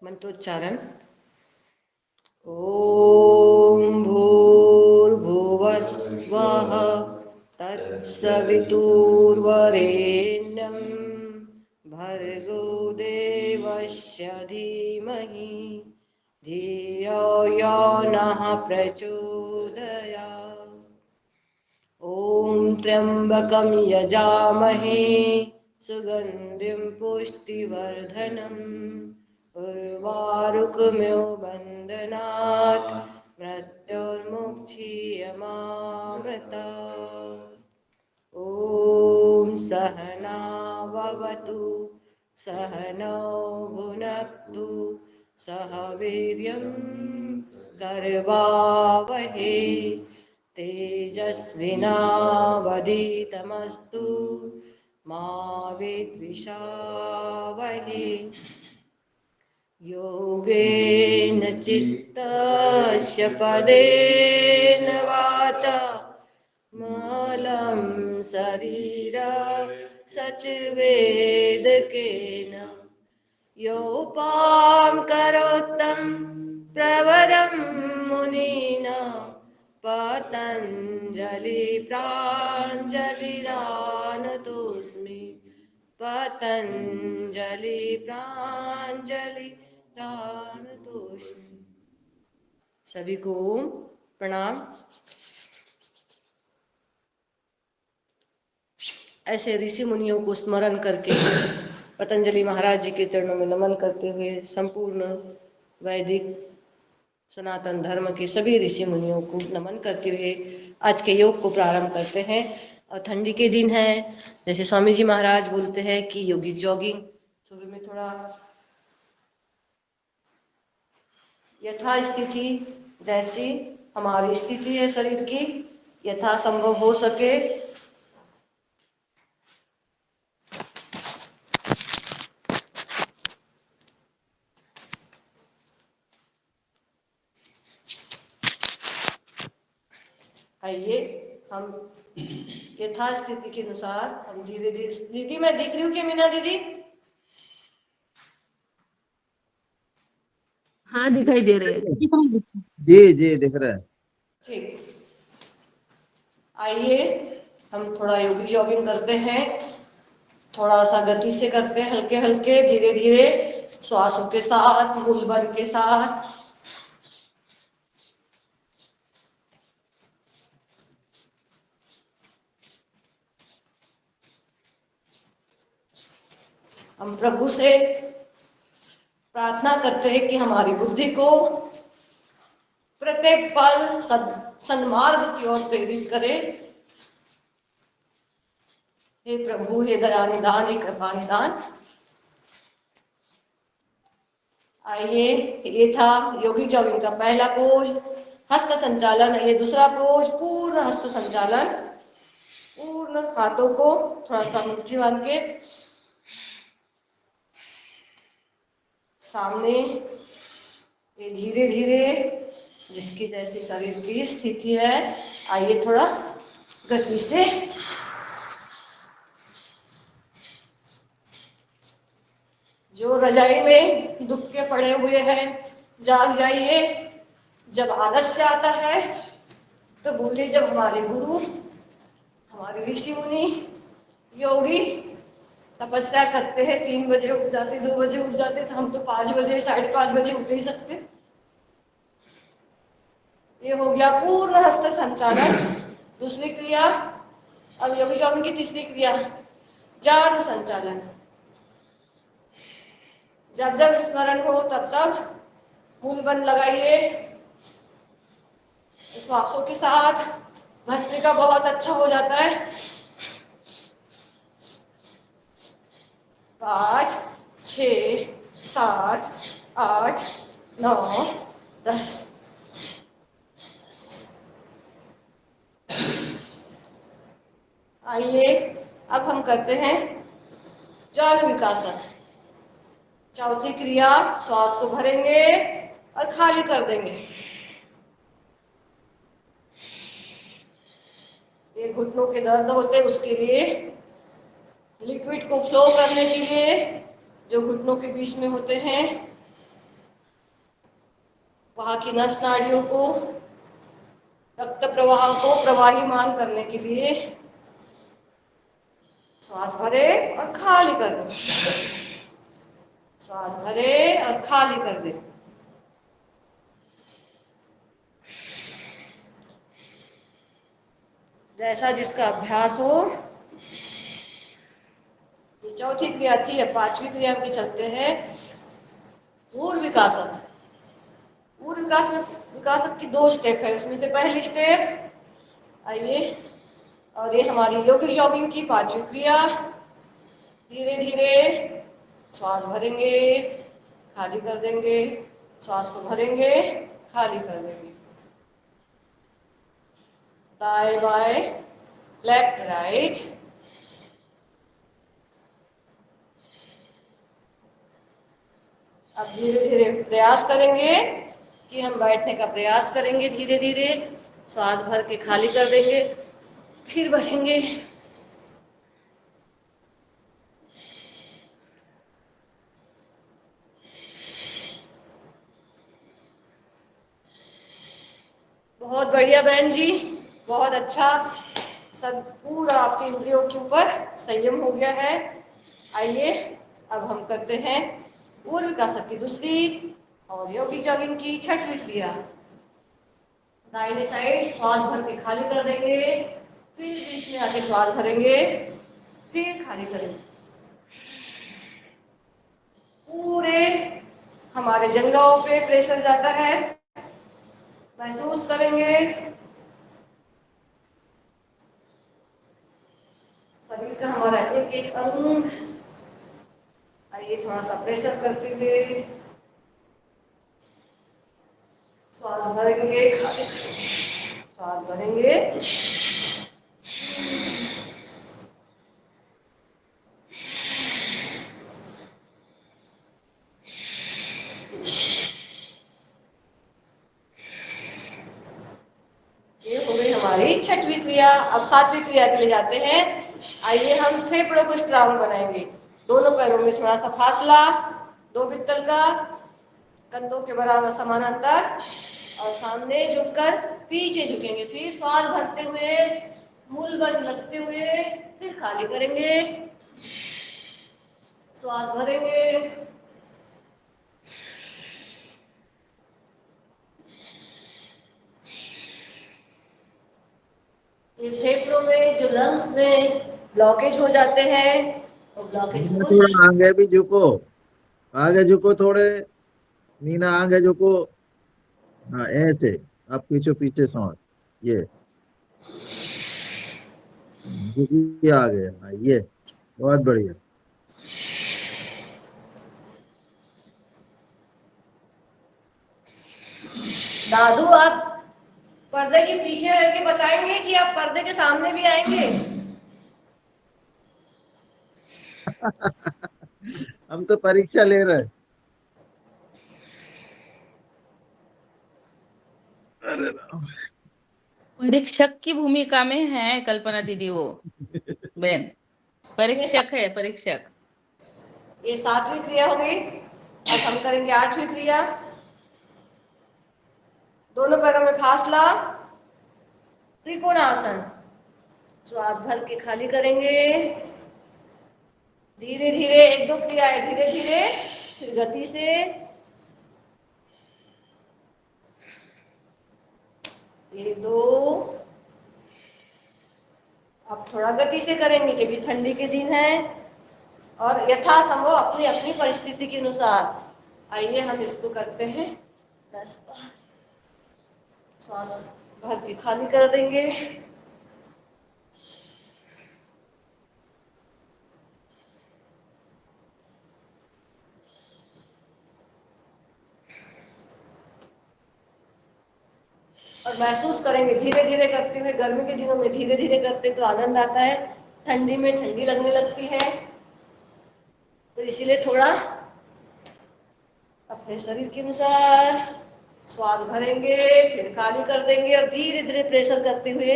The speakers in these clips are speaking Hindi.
मंत्रोच्चारण। ओम भूर्भुवस्वः तत्सवितुर्वरेण्यं भर्गो देवस्य धीमहि धियो यो नः प्रचोदयात्। ओम त्र्यंबकं यजामहे सुगंधिं पुष्टिवर्धनम् उर्वारुकमिव बन्धनात् मृत्युर्मुक्षीयमामृतात्। ओम सहना भवतु सहनौ भुनक्तु सह वीर्यं करवावहे तेजस्विनावधीतमस्तु मा विद्विषावहे। योगेन चित्तस्य पदेन वाचा मलं शरीर सचवेदकेन योपां करोत्तं प्रवरं मुनिना पतञ्जलि प्राञ्जलिरानतोऽस्मि पतञ्जलि प्राञ्जलिरानतोऽस्मि। सभी को प्रणाम। ऐसे ऋषि मुनियों को स्मरण करके पतंजलि महाराज जी के चरणों में नमन करते हुए संपूर्ण वैदिक सनातन धर्म के सभी ऋषि मुनियों को नमन करते हुए आज के योग को प्रारंभ करते हैं। और ठंडी के दिन है, जैसे स्वामी जी महाराज बोलते हैं कि योगिक जॉगिंग सुबह में थोड़ा यथा स्थिति जैसी हमारी स्थिति है शरीर की यथा संभव हो सके आइए हम यथास्थिति के अनुसार हम धीरे धीरे। दीदी मैं दिख रही हूँ कि मीना दीदी? हाँ दिखाई दे रहे हैं। जी जी दिख रहा है। ठीक, आइए हम थोड़ा योगिक जॉगिंग करते हैं। थोड़ा सा गति से करते हैं, हल्के हल्के धीरे धीरे श्वासों के साथ, मूल बल के साथ। हम प्रभु से प्रार्थना करते हैं कि हमारी बुद्धि को प्रत्येक पल सन्मार्ग की ओर प्रेरित करे। हे प्रभु, हे दया निदान, हे कृपा निदान। आइए, ये था योगिक जॉगिंग का पहला पोज, हस्त संचालन। ये दूसरा पोज, पूर्ण हस्त संचालन। पूर्ण हाथों को थोड़ा सा मुट्ठी बांध के सामने, ये धीरे धीरे जिसकी जैसी शरीर की स्थिति है। आइए थोड़ा गति से जो रजाई में दुबके पड़े हुए हैं जाग जाइए। जब आलस्य आता है तो बोलिए, जब हमारे गुरु, हमारे ऋषि मुनि, योगी तपस्या करते हैं 3 बजे उठ जाते, 2 बजे उठ जाते, तो हम तो 5 बजे 5:30 बजे उठ ही सकते। ये हो गया पूर्ण हस्त संचालन। दूसरी क्रिया, अब योगी जॉगिंग की तीसरी क्रिया, जानु संचालन। जब जब स्मरण हो तब तब मूल बंद लगाइए, श्वासों के साथ भस्त्रिका बहुत अच्छा हो जाता है। 5, 6, 7, 8, 9, 10। आइए अब हम करते हैं जानु विकासन। चौथी क्रिया, श्वास को भरेंगे और खाली कर देंगे। ये घुटनों के दर्द होते, उसके लिए लिक्विड को फ्लो करने के लिए जो घुटनों के बीच में होते हैं वहाँ की नस नाड़ियों को, रक्त प्रवाह को प्रवाहिमान करने के लिए श्वास भरे और खाली कर दे, श्वास भरे और खाली कर दे। जैसा जिसका अभ्यास हो। ये चौथी क्रिया थी, अब पांचवी क्रिया की चलते हैं। पूर्व विकासक। पूर्व विकासक की 2 स्टेप है, उसमें से पहली स्टेप, आइए, और ये हमारी योगिक जॉगिंग की 5वीं क्रिया। धीरे धीरे श्वास भरेंगे, खाली कर देंगे, श्वास को भरेंगे, खाली कर देंगे। दाएं बाएं, लेफ्ट राइट। अब धीरे धीरे प्रयास करेंगे कि हम बैठने का प्रयास करेंगे। धीरे धीरे श्वास भर के खाली कर देंगे, फिर भरेंगे। बहुत बढ़िया बहन जी, बहुत अच्छा। सब पूरा आपके इंद्रियों के ऊपर संयम हो गया है। आइए अब हम करते हैं पूर्व विकासक की दूसरी और योगी जॉगिंग की 6वीं क्रिया। दाहिने साइड श्वास भर के खाली कर देंगे, फिर बीच में आके श्वास भरेंगे, फिर खाली करेंगे। पूरे हमारे जंघाओं पे प्रेशर जाता है, महसूस करेंगे। शरीर का हमारा एक एक अंग, आइए थोड़ा सा प्रेशर करते हुए श्वास भरेंगे, खाली करेंगे, श्वास भरेंगे। ये हो गई हमारी 6वीं क्रिया। अब 7वीं क्रिया के लिए जाते हैं। आइए हम फेफड़ों को स्ट्रांग बनाएंगे। दोनों पैरों में थोड़ा सा फासला, 2 बित्तल का, कंधों के बराबर समानांतर, और सामने झुककर पीछे झुकेंगे। फिर श्वास भरते हुए, मूल बंद लगते हुए, फिर खाली करेंगे, श्वास भरेंगे। ये फेफड़ों में जो लंग्स में ब्लॉकेज हो जाते हैं, वो ब्लॉकेज नीना खुल थोड़ा जाएंगे। आगे भी झुको, आगे झुको थोड़े, नीना आगे झुको। हाँ ऐसे, आप पीछे पीछे सो, ये झुकिए आगे। हाँ ये बहुत बढ़िया। दादू, आप पर्दे के पीछे रह के बताएंगे कि आप पर्दे के सामने भी आएंगे? हम तो परीक्षा ले रहे हैं। अरे राम। परीक्षक की भूमिका में है कल्पना दीदी, वो बहन ये सा- परीक्षक है, परीक्षक। ये 7वीं क्रिया हो गई। अब हम करेंगे 8वीं क्रिया। दोनों पैरों में फासला, त्रिकोणासन। श्वास भर के खाली करेंगे। धीरे धीरे 1-2 क्रियाएं, धीरे धीरे, फिर गति से। 1-2। अब थोड़ा गति से करेंगे क्योंकि ठंडी के दिन है, और यथासंभव अपनी अपनी परिस्थिति के अनुसार। आइए हम इसको करते हैं 10 बार। श्वास भर के खाली कर देंगे। और महसूस करेंगे धीरे धीरे करते हुए। गर्मी के दिनों में धीरे धीरे करते तो आनंद आता है, ठंडी में ठंडी लगने लगती है। तो इसीलिए थोड़ा अपने शरीर के अनुसार श्वास भरेंगे, फिर खाली कर देंगे, और धीरे धीरे प्रेशर करते हुए।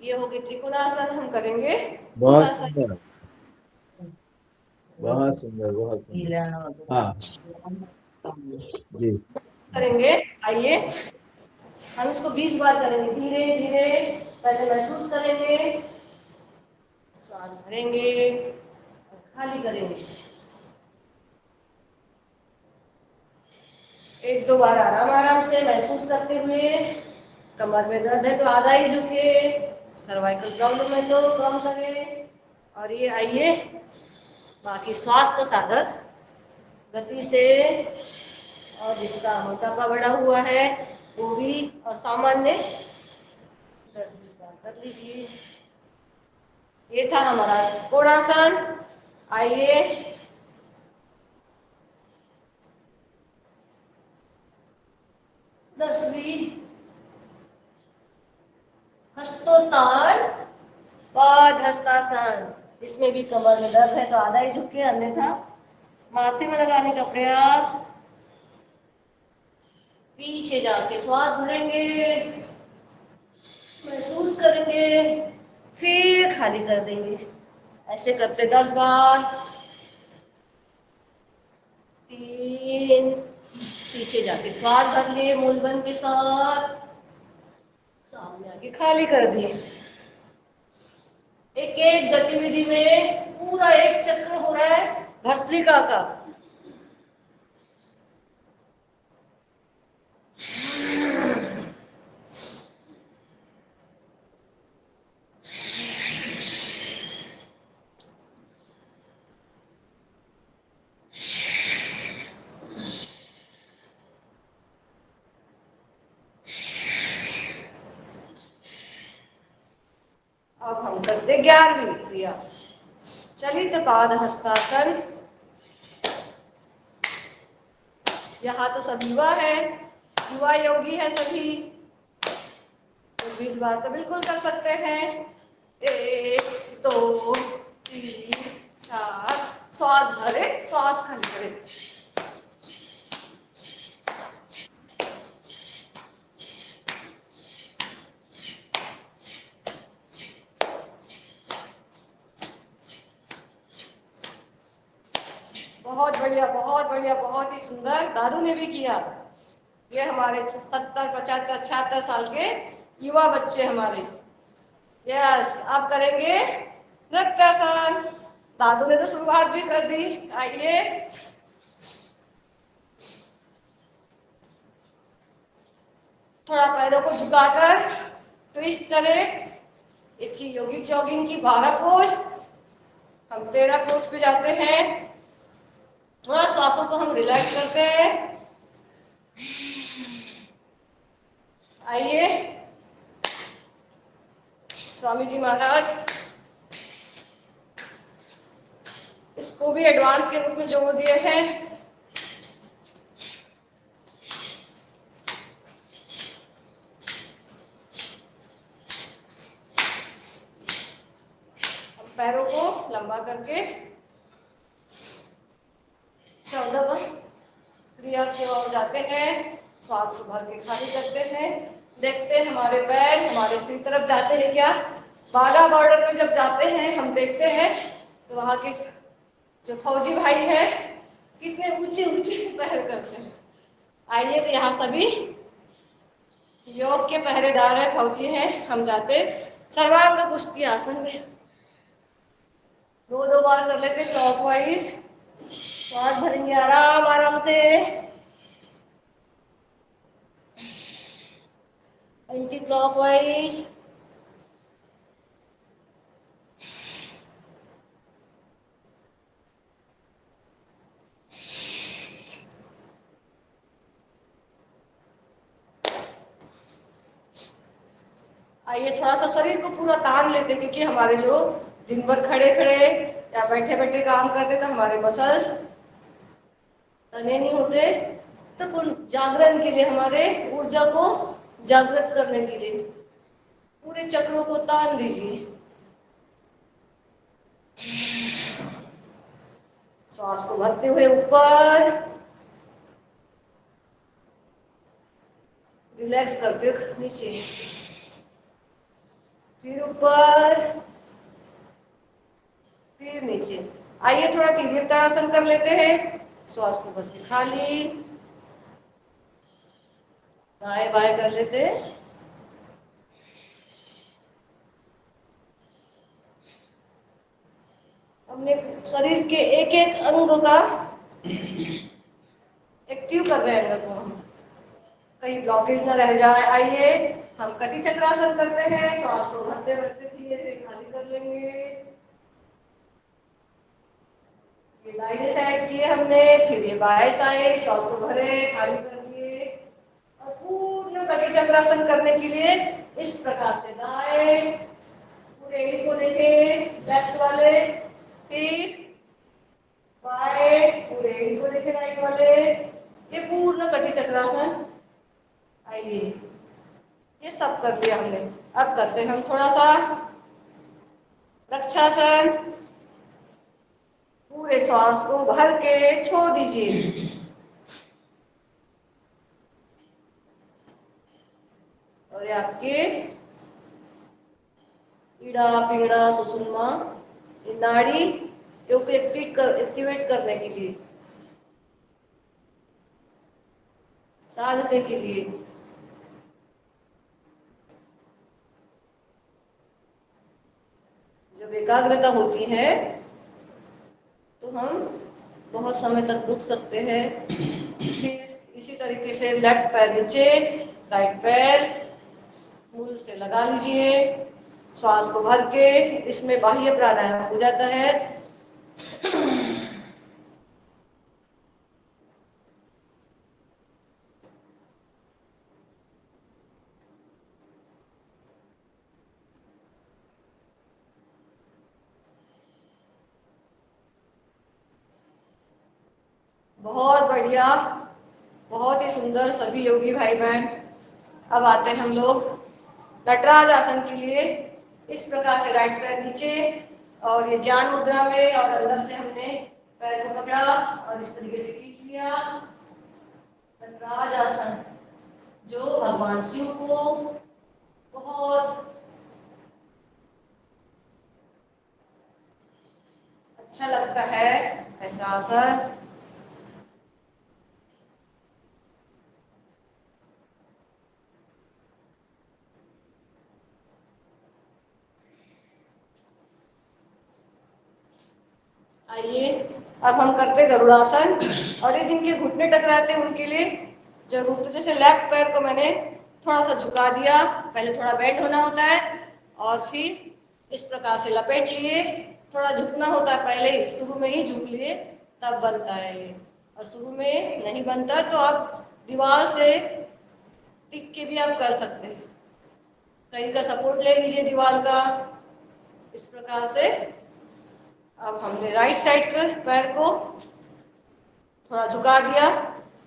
ये हो गई त्रिकोणासन। हम करेंगे बहुत पूर्णासन। सुंदर, बहुत सुंदर, बहुत सुंदर। हाँ जी। करेंगे। आइए हम इसको 20 बार करेंगे, धीरे धीरे। पहले महसूस करेंगे, श्वास भरेंगे और खाली करेंगे। एक दो बार आराम आराम से महसूस करते हुए। कमर में दर्द है तो आधा ही झुके, सर्वाइकल प्रॉब्लम है तो कम करें। और ये आइए बाकी स्वास्थ्य साधक गति से, और जिसका मोटापा बढ़ा हुआ है वो भी, और सामान्य 10-20 बार कर लीजिए। ये था हमारा कोणासन। आइए दसवीं हस्तोत्तान पाद हस्तासन। इसमें भी कमर में दर्द है तो आधा ही झुके, अन्यथा माथे में लगाने का प्रयास। पीछे जाके श्वास भरेंगे, महसूस करेंगे, फिर खाली कर देंगे। ऐसे करते 10 बार। 3, पीछे जाके श्वास भर लिए मूलबंद के साथ, सामने आके खाली कर दिए। एक एक गतिविधि में पूरा एक चक्र हो रहा है भस्त्रिका का। अब हम करते 11वीं क्रिया, चलित पाद हस्तासन। यहाँ तो सब युवा है, युवा योगी है सभी, तो 20 बार तो बिल्कुल कर सकते हैं। 1 2 3 4, श्वास भरे, श्वास खाली करे। बहुत बढ़िया, बहुत बढ़िया, बहुत ही सुंदर। दादू ने भी किया। ये हमारे 70 75 76 साल के युवा बच्चे हमारे। यस, अब करेंगे नृत्यासन। दादू ने तो शुरुआत भी कर दी। आइए थोड़ा पैरों को झुकाकर ट्विस्ट करें। एक ही योगिक जॉगिंग की 12 पोज, हम 13 पोज पे जाते हैं। थोड़ा श्वासों को हम रिलैक्स करते हैं। आइए स्वामी जी महाराज इसको भी एडवांस के रूप में जोड़ दिए हैं। पैरों को लंबा करके 14वां क्रिया की ओर जाते हैं। श्वास को भर के खाली करते हैं। देखते हैं हमारे पैर हमारे सिर तरफ जाते हैं क्या। बाघा बॉर्डर पे जब जाते हैं हम देखते हैं तो वहाँ के जो फौजी भाई है कितने ऊंचे ऊंचे पैर करते हैं। आइए तो यहाँ सभी योग के पहरेदार है, फौजी हैं। हम जाते सर्वांग पुष्टि आसन में 2-2 बार कर लेते क्लॉकवाइज। श्वास भरेंगे आराम आराम से, एंटी क्लॉकवाइज। आइए थोड़ा सा शरीर को पूरा तान लेते हैं, क्योंकि हमारे जो दिन भर खड़े खड़े या बैठे बैठे काम करते तो हमारे मसल्स तने नहीं होते। तो जागरण के लिए, हमारे ऊर्जा को जागृत करने के लिए पूरे चक्रों को तान दीजिए। श्वास को भरते हुए ऊपर, रिलैक्स करते हुए नीचे, फिर ऊपर, फिर नीचे। आइए थोड़ा तीव्रता आसन कर लेते हैं। श्वास को भरते खाली, दाएं बाएं कर लेते हैं। हमने शरीर के एक एक अंग का एक्टिव कर रहे हैं अंग को हम, कहीं ब्लॉकेज न रह जाए। आइए हम कटी चक्रासन करते हैं। श्वास को भरते भरते धीरे धीरे खाली कर लेंगे। ये दाहिने साइड किए हमने, फिर ये बाएं साइड, श्वास को भरे खाली कर दिए। और पूर्ण कटी चक्रासन करने के लिए इस प्रकार से दाएं पूरे एड़ी को देखे, लेफ्ट वाले, फिर बाएं पूरे एड़ी को देखे, राइट वाले। ये पूर्ण कटी चक्रासन। आइए ये सब कर लिया हमने। अब करते हैं हम थोड़ा सा वृक्षासन। पूरे श्वास को भर के छोड़ दीजिए। और ये आपके ईड़ा पीड़ा सुषुम्ना, ये नाड़ी को एक्टिवेट करने के लिए, साधने के लिए। जब एकाग्रता होती है तो हम बहुत समय तक रुक सकते हैं। फिर इसी तरीके से लेफ्ट पैर नीचे, राइट पैर मूल से लगा लीजिए। श्वास को भर के, इसमें बाह्य प्राणायाम हो जाता है। बहुत बढ़िया, बहुत ही सुंदर सभी योगी भाई बहन। अब आते हैं हम लोग नटराज आसन के लिए। इस प्रकार से राइट पैर नीचे और ये ज्ञान मुद्रा में, और अंदर से हमने पैर को पकड़ा और इस तरीके से खींच लिया। नटराज आसन जो भगवान शिव को बहुत अच्छा लगता है, ऐसा आसन। आइए अब हम करते गरुड़ासन। और ये जिनके घुटने टकराते हैं उनके लिए जरूर, तो जैसे लेफ्ट पैर को मैंने थोड़ा सा झुका दिया, पहले थोड़ा बेंड होना होता है और फिर इस प्रकार से लपेट लिए। थोड़ा झुकना होता है, पहले ही शुरू में ही झुक लिए तब बनता है ये, और शुरू में नहीं बनता तो आप दीवार से टिक के भी आप कर सकते हैं। कहीं का सपोर्ट ले लीजिए दीवार का, इस प्रकार से। अब हमने राइट साइड के पैर को थोड़ा झुका दिया।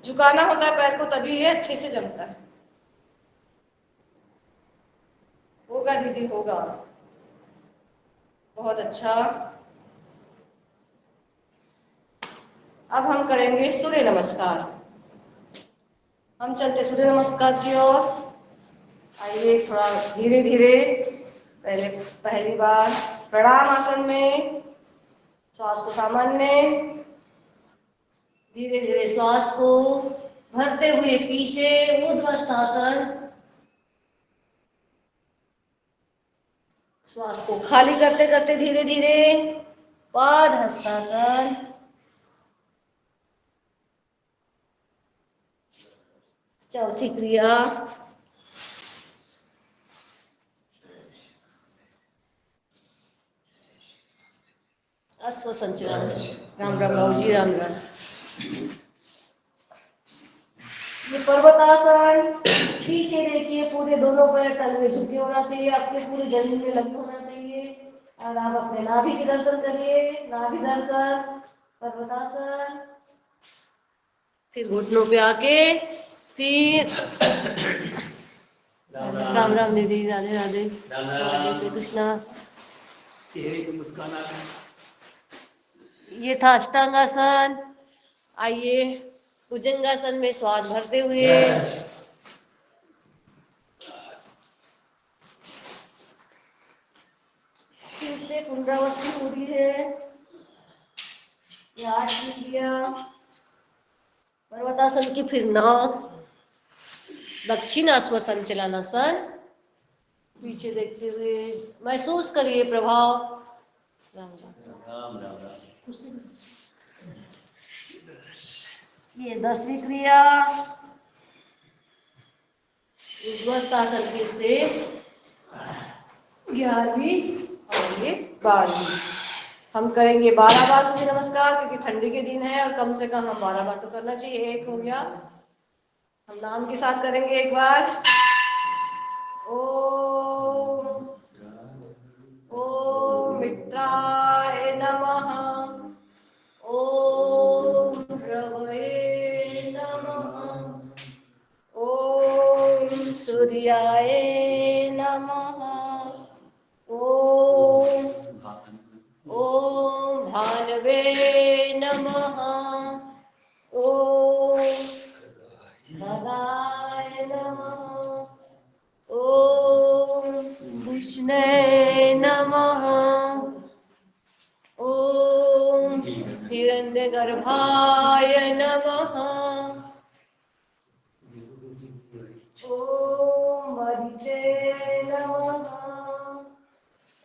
झुकाना होता है पैर को, तभी ये अच्छे से जमता है। होगा दीदी, होगा, बहुत अच्छा। अब हम करेंगे सूर्य नमस्कार। हम चलते सूर्य नमस्कार की ओर। आइए थोड़ा धीरे धीरे, पहली बार प्रणाम आसन में श्वास को सामान्य, धीरे धीरे श्वास को भरते हुए पीछे ऊर्ध्वस्थासन। श्वास को खाली करते करते धीरे धीरे पादहस्तासन। चौथी क्रिया अश्व संचलन। राम राम राम जी, राम राम। ये पर्वतासन। पीछे देखिए, पूरे दोनों पैर तल में झुके होना चाहिए, आपके पूरे जमीन में लगे होना चाहिए। और आप अपने नाभि के दर्शन करिए, नाभि दर्शन, पर्वतासन। फिर घुटनों पे आके फिर राम राम दीदी, राधे राधे, राधे श्री कृष्णा। चेहरे पे मुस्कान आ गई। ये था अष्टांगासन। आइए भुजंगासन में श्वास भरते हुए फिर से पुनरावृत्ति हो रही है। ये 8 क्रिया पर्वतासन की, फिर 9। दक्षिणास्व संचलनासन, पीछे देखते हुए महसूस करिए प्रभाव। राम राम। राम राम राम। ये 10वीं क्रिया। उद्वस्तासन फिर से 11वीं और ये 12वीं। हम करेंगे 12 बार सूर्य नमस्कार, क्योंकि ठंडी के दिन है और कम से कम हम 12 बार तो करना चाहिए। एक हो गया। हम नाम के साथ करेंगे एक बार। ओम ओम मित्राय नमः। ओम रवये नमः। ओम सूर्याय नमः। ओम ओम भानवे नमः। ओम खगाय नमः। ओम विष्णे नमः। ओम हिरण्यगर्भाय नमः। ओम आदित्ये नमः।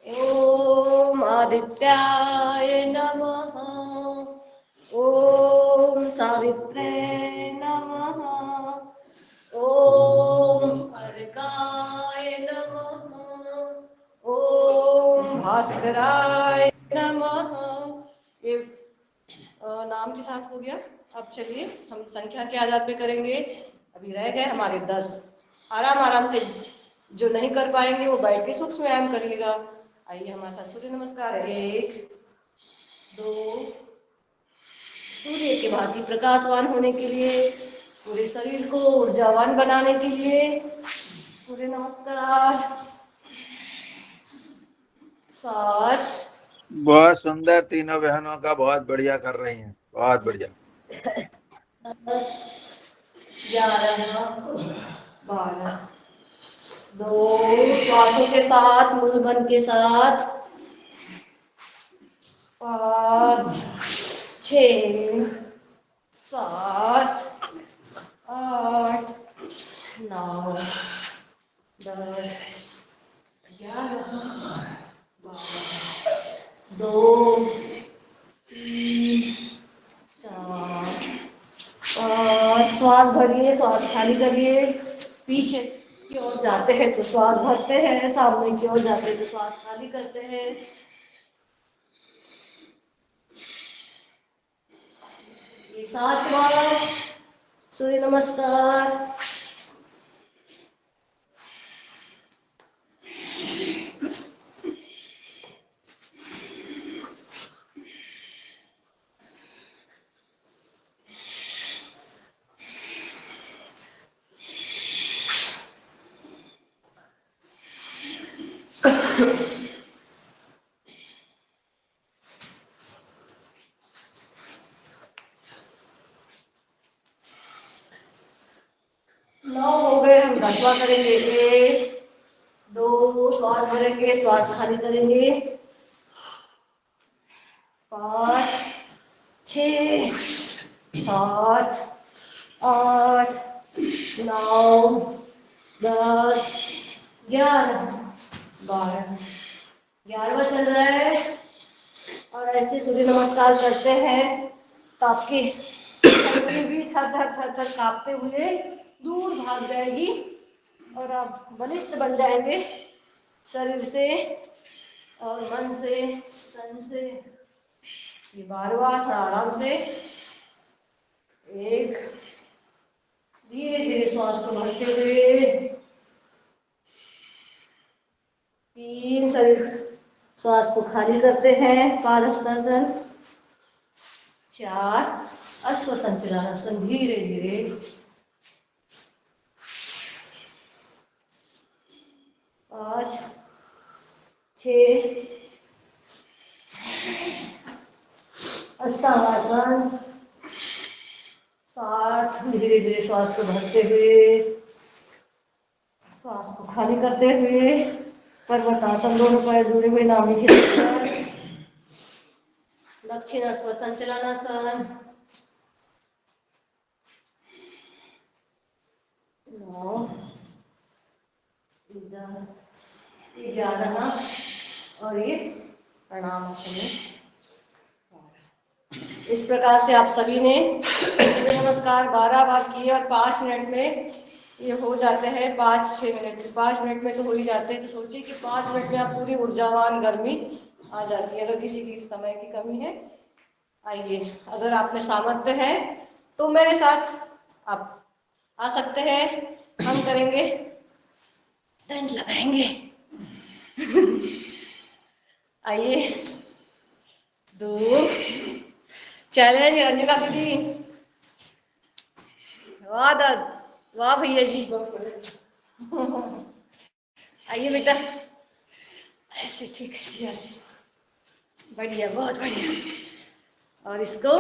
ओम आदित्याय नमः। ओम सावित्रे नमः। ओम अर्काय नमः। ओम भास्कराय नमः। ये नाम के साथ हो गया। अब चलिए हम संख्या के आधार पे करेंगे। अभी रह गए हमारे 10। आराम आराम से, जो नहीं कर पाएंगे वो बैठ के सूक्ष्म व्यायाम करिएगा। आइए हमारे साथ सूर्य नमस्कार। 1 2। सूर्य के भांति प्रकाशवान होने के लिए, पूरे शरीर को ऊर्जावान बनाने के लिए सूर्य नमस्कार। 7 बहुत सुंदर, तीनों बहनों का बहुत बढ़िया कर रही हैं, बहुत बढ़िया। 10 11 12। 2 श्वासों के साथ, मूल बंद के साथ। 5 6 7 8 9 10 11 12 2 3 4 5। श्वास भरिए, श्वास खाली करिए। पीछे की ओर जाते हैं तो श्वास भरते हैं, सामने की ओर जाते हैं तो श्वास खाली करते हैं। ये 7वां सूर्य नमस्कार। नौ हो गए। हम 10वां करेंगे। 1 2 श्वास भरेंगे, श्वास खाली करेंगे। 5 6 7 8 9 10 11 12। 11वां चल रहा है। और ऐसे सूर्य नमस्कार करते हैं तो आपकी शरीर भी थर थर थर थर कांपते हुए दूर भाग जाएगी और आप बलिष्ठ बन जाएंगे, शरीर से और मन से, तन से। ये 12वां, थोड़ा आराम से। 1 धीरे धीरे श्वास को भरते हुए। 3 शरीर श्वास को खाली करते हैं, पादहस्तासन। 4 अश्व संचलनासन, धीरे धीरे। 5 6 अष्टांगासन। 7 धीरे धीरे श्वास को भरते हुए, श्वास को खाली करते हुए। पर्वतासन, दोनों पैर जुड़े हुए, नाभि के ऊपर। दक्षिणास्व संचलनासन। 9 ये 11 और ये प्रणाम आसन है। इस प्रकार से आप सभी ने सूर्य नमस्कार 12 बार किए और 5 मिनट में ये हो जाते हैं। 5-6 मिनट में, 5 मिनट में तो हो ही जाते हैं। तो सोचिए कि 5 मिनट में आप पूरी ऊर्जावान गर्मी आ जाती है। अगर किसी की समय की कमी है, आइए, अगर आप में सामर्थ्य है तो मेरे साथ आप आ सकते हैं। हम करेंगे, दंड लगाएंगे। आइए, 2 चैलेंज रंजना दीदी, वाह वाह भैया जी। आइए बेटा, ऐसे ठीक है, यस, बढ़िया, बहुत बढ़िया। और इसको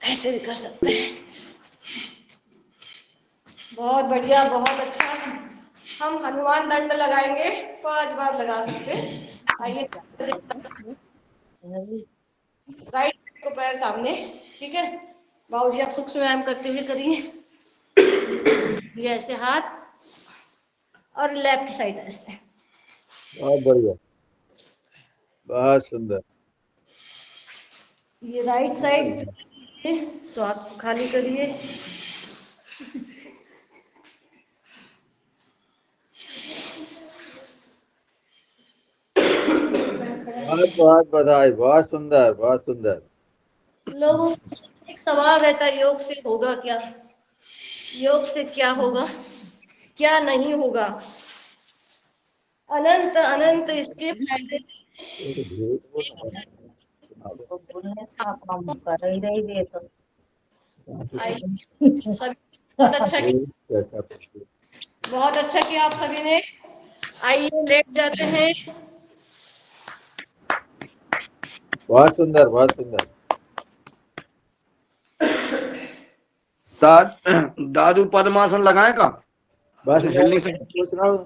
ऐसे भी कर सकते हैं। बहुत बढ़िया, बहुत अच्छा। हम हनुमान दंड लगाएंगे, 5 बार लगा सकते हैं। आइए, राइट साइड को पैर सामने, ठीक है। बाबूजी आप सूक्ष्म व्यायाम करते हुए करिए। ये ऐसे हाथ और लेफ्ट साइड ऐसे। बहुत बढ़िया, बहुत सुंदर। ये राइट साइड, श्वास को खाली करिए। बहुत बहुत बधाई, बहुत सुंदर, बहुत सुंदर। लोगों को एक सवाल रहता है, योग से होगा क्या? योग से क्या होगा, क्या नहीं होगा? अनंत अनंत इसके फायदे। सभी बहुत अच्छा किया, बहुत अच्छा किया आप सभी ने। आइए, लेट जाते हैं। बहुत सुंदर, बहुत सुंदर। दादू पद्मासन लगाए का? बस मैं हिलने से सोच रहा हूँ,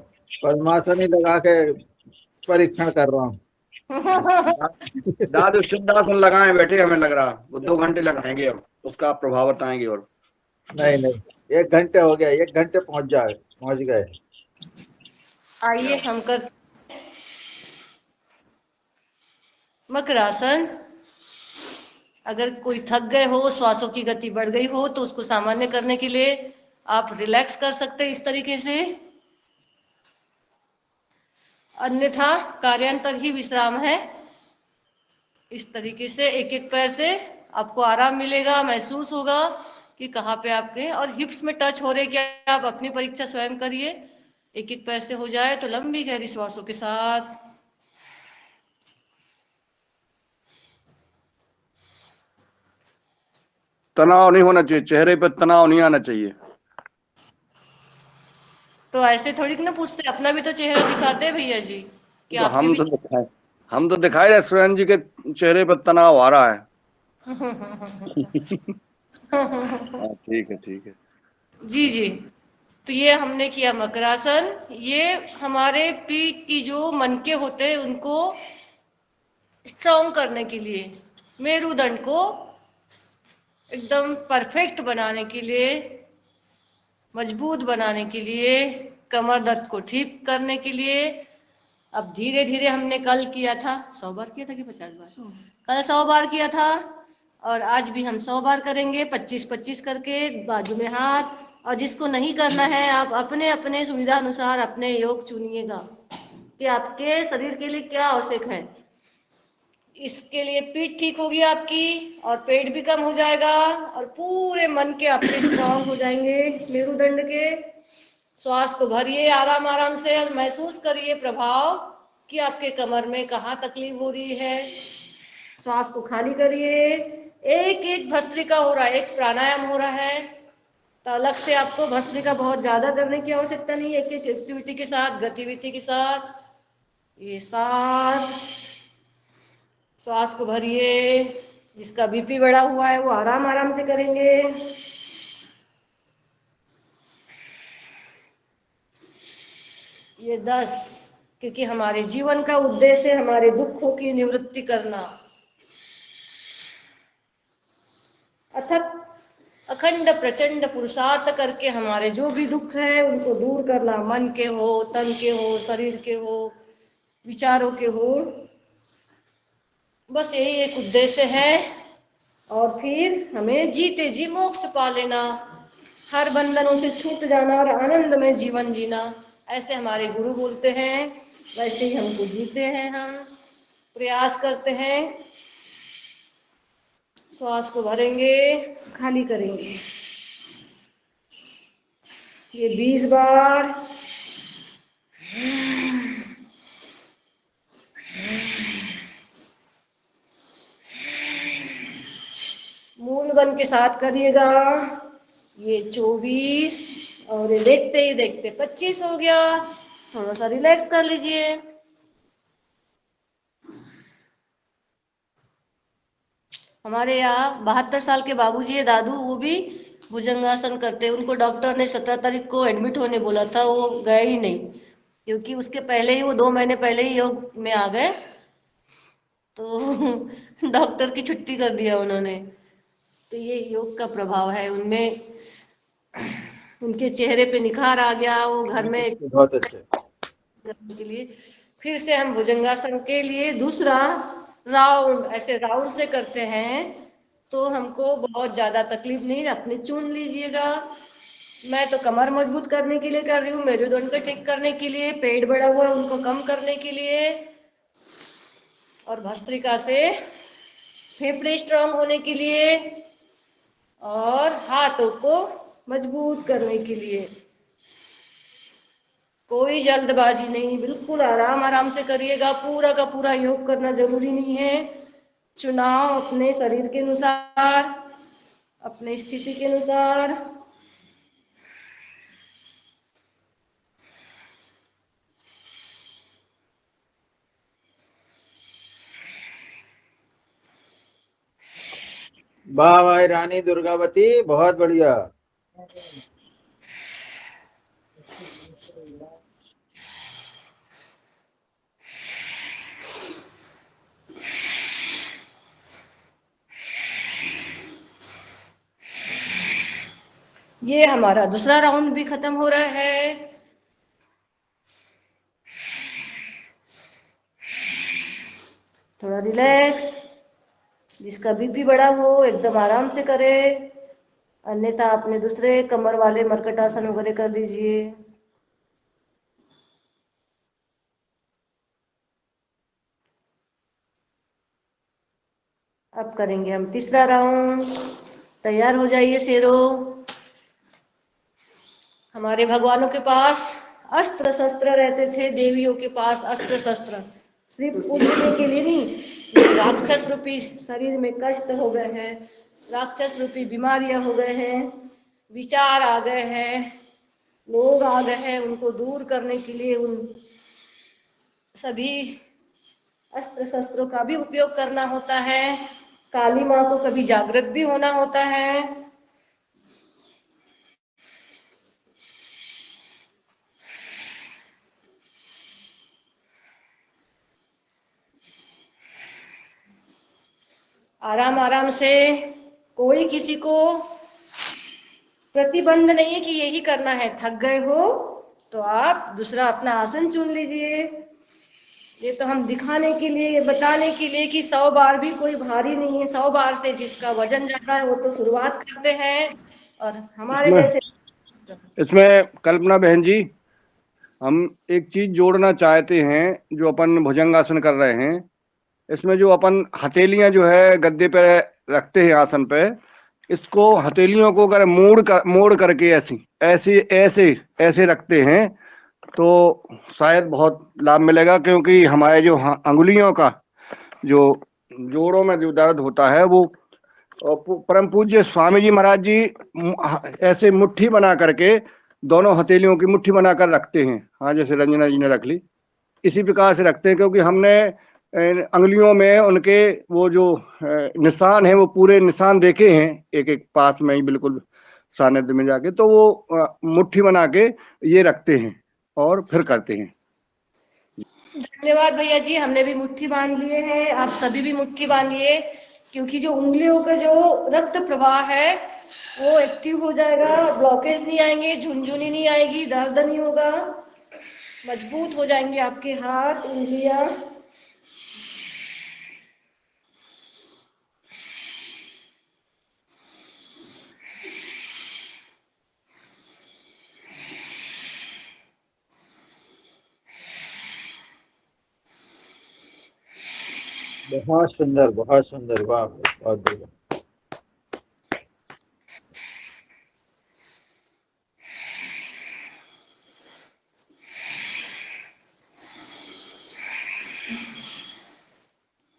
पद्मासन ही लगा के परीक्षण कर रहा हूँ। दादू सिद्धासन लगाए बैठे, हमें लग रहा वो 2 घंटे लगाएंगे, अब उसका प्रभाव बताएंगे। और नहीं नहीं, 1 घंटे हो गया, 1 घंटे पहुंच गए। आइए, हम कर मकरासन। अगर कोई थक गए हो, श्वासों की गति बढ़ गई हो, तो उसको सामान्य करने के लिए आप रिलैक्स कर सकते हैं इस तरीके से। अन्यथा कार्यांतर ही विश्राम है। इस तरीके से एक एक पैर से आपको आराम मिलेगा, महसूस होगा कि कहाँ पे आपके और हिप्स में टच हो रहे क्या। आप अपनी परीक्षा स्वयं करिए। एक एक पैर से हो जाए तो लंबी गहरी श्वासों के साथ। तनाव नहीं होना चाहिए, चेहरे पर तनाव नहीं आना चाहिए। तो ऐसे थोड़ी ना पूछते, अपना भी तो चेहरा दिखाते हैं भैया जी, कि तो आपके भी। हम तो दिखाई रहे स्वयं जी के चेहरे पर तनाव आ रहा है। हाँ, ठीक है, ठीक है। जी जी। तो ये हमने किया मकरासन। ये हमारे पीठ की जो मनके होते हैं उनको स्ट्रॉन्ग करने के लिए, मेरुदंड को एकदम परफेक्ट बनाने के लिए, मजबूत बनाने के लिए, कमर दर्द को ठीक करने के लिए। अब धीरे धीरे हमने कल किया था, 100 बार किया था कि 50 बार? कल 100 बार किया था और आज भी हम 100 बार करेंगे, 25-25 करके बाजू में हाथ। और जिसको नहीं करना है, आप अपने अपने सुविधा अनुसार अपने योग चुनिएगा कि आपके शरीर के लिए क्या आवश्यक है। इसके लिए पीठ ठीक होगी आपकी और पेट भी कम हो जाएगा और पूरे मन के आपके स्ट्रांग हो जाएंगे मेरुदंड के। श्वास को भरिए आराम आराम से और महसूस करिए प्रभाव कि आपके कमर में कहाँ तकलीफ हो रही है। श्वास को खाली करिए। एक एक भस्त्रिका हो रहा है, एक प्राणायाम हो रहा है। तो अलग से आपको भस्त्रिका बहुत ज्यादा करने की आवश्यकता नहीं है। एक एक एक्टिविटी के साथ, गतिविधि के साथ, ये साथ श्वास को भरिए। जिसका बीपी बढ़ा हुआ है वो आराम आराम से करेंगे। ये 10, क्योंकि हमारे जीवन का उद्देश्य है हमारे दुखों की निवृत्ति करना। अथक अखंड प्रचंड पुरुषार्थ करके हमारे जो भी दुख है उनको दूर करना, मन के हो, तन के हो, शरीर के हो, विचारों के हो, बस यही एक उद्देश्य है। और फिर हमें जीते जी मोक्ष पा लेना, हर बंधनों से छूट जाना और आनंद में जीवन जीना, ऐसे हमारे गुरु बोलते हैं, वैसे ही हमको जीते हैं। हम प्रयास करते हैं, श्वास को भरेंगे, खाली करेंगे, ये 20 बार। मूल बन के साथ करिएगा, ये 24 और ये देखते ही देखते 25 हो गया। थोड़ा सा रिलैक्स कर लीजिए। हमारे यहाँ 72 साल के बाबूजी है, दादू, वो भी भुजंगासन करते हैं। उनको डॉक्टर ने 17 तारीख को एडमिट होने बोला था, वो गए ही नहीं, क्योंकि उसके पहले ही वो 2 महीने पहले ही योग में आ गए, तो डॉक्टर की छुट्टी कर दिया उन्होंने। तो ये योग का प्रभाव है उनमें, उनके चेहरे पे निखार आ गया। वो घर में बहुत अच्छे। करने के लिए फिर से हम भुजंगासन के लिए दूसरा राउंड ऐसे राउंड से करते हैं, तो हमको बहुत ज्यादा तकलीफ नहीं, अपने चुन लीजिएगा। मैं तो कमर मजबूत करने के लिए कर रही हूँ, मेरुदंड को ठीक करने के लिए, पेट बढ़ा हुआ है उनको कम करने के लिए, और भस्त्रिका से फेफड़े स्ट्रांग होने के लिए, और हाथों को मजबूत करने के लिए। कोई जल्दबाजी नहीं, बिल्कुल आराम आराम से करिएगा। पूरा का पूरा योग करना जरूरी नहीं है, चुनाव अपने शरीर के अनुसार, अपने स्थिति के अनुसार। वाह भाई रानी दुर्गावती, बहुत बढ़िया। ये हमारा दूसरा राउंड भी खत्म हो रहा है। थोड़ा रिलैक्स, जिसका बीपी बढ़ा हो एकदम आराम से करे, अन्यथा अपने दूसरे कमर वाले मरकटासन वगैरह कर लीजिए। अब करेंगे हम तीसरा राउंड। तैयार हो जाइए शेरों। हमारे भगवानों के पास अस्त्र शस्त्र रहते थे, देवियों के पास अस्त्र शस्त्र सिर्फ पूजने के लिए नहीं, ये राक्षस रूपी शरीर में कष्ट हो गए हैं, राक्षस रूपी बीमारियां हो गए हैं, विचार आ गए हैं, लोग आ गए हैं, उनको दूर करने के लिए उन सभी अस्त्र शस्त्रों का भी उपयोग करना होता है। काली माँ को कभी जागृत भी होना होता है। आराम आराम से, कोई किसी को प्रतिबंध नहीं है कि यही करना है। थक गए हो तो आप दूसरा अपना आसन चुन लीजिए। ये तो हम दिखाने के लिए, ये बताने के लिए कि 100 बार भी कोई भारी नहीं है। 100 बार से जिसका वजन ज्यादा है वो तो शुरुआत करते हैं, और हमारे जैसे इसमें कल्पना बहन जी, हम एक चीज जोड़ना चाहते हैं। जो अपन भुजंगासन कर रहे हैं, इसमें जो अपन हथेलियां जो है गद्दे पे रखते हैं आसन पे, इसको हथेलियों को अगर मोड़ करके ऐसे ऐसे ऐसे रखते हैं तो शायद बहुत लाभ मिलेगा। क्योंकि हमारे जो अंगुलियों का जो जोड़ों में जो दर्द होता है, वो परम पूज्य स्वामी जी महाराज जी ऐसे मुट्ठी बना करके, दोनों हथेलियों की मुट्ठी बनाकर रखते हैं। हाँ, जैसे रंजना जी ने रख ली, इसी प्रकार से रखते हैं। क्योंकि हमने अंगुलियों में उनके वो जो निशान है, वो पूरे निशान देखे हैं, एक एक पास में ही बिल्कुल सानिध्य में जाके। तो वो मुट्ठी बना के ये रखते हैं और फिर करते हैं। धन्यवाद भैया जी, हमने भी मुट्ठी बांध लिए हैं, आप सभी भी मुट्ठी बांधिए। क्योंकि जो उंगलियों का जो रक्त प्रवाह है वो एक्टिव हो जाएगा, ब्लॉकेज नहीं आएंगे, झुनझुनी नहीं आएगी, दर्द नहीं होगा, मजबूत हो जाएंगे आपके हाथ उंगलियां। बहुत सुंदर, बहुत सुंदर, वाह, बहुत बढ़िया।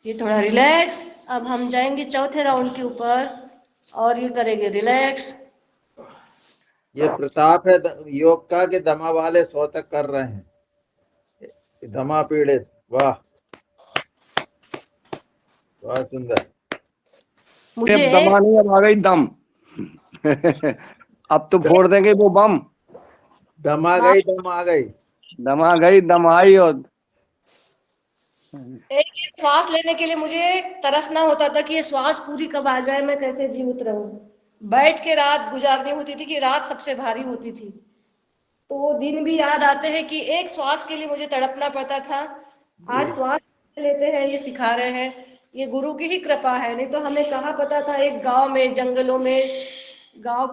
ये थोड़ा रिलैक्स। अब हम जाएंगे चौथे राउंड के ऊपर और ये करेंगे रिलैक्स। ये प्रताप है योग का कि दमा वाले 100 तक कर रहे हैं, दमा पीड़ित। वाह, बहुत सुंदर। मुझे अब दमा नहीं, अब आ गई दम। अब तो फोड़ देंगे वो बम। दम आ गई, दम आ गई। दम आ गई, दम आई। और एक एक श्वास लेने के लिए मुझे तरसना होता था कि ये श्वास पूरी कब आ जाए, मैं कैसे जीवित रहूं। बैठ के रात गुजारनी होती थी कि रात सबसे भारी होती थी। तो वो दिन भी याद आते हैं कि एक श्वास के लिए मुझे तड़पना पड़ता था। आज श्वास लेते हैं, ये सिखा रहे हैं, ये गुरु की ही कृपा है। नहीं तो हमें कहाँ पता था, एक गांव में जंगलों में, गांव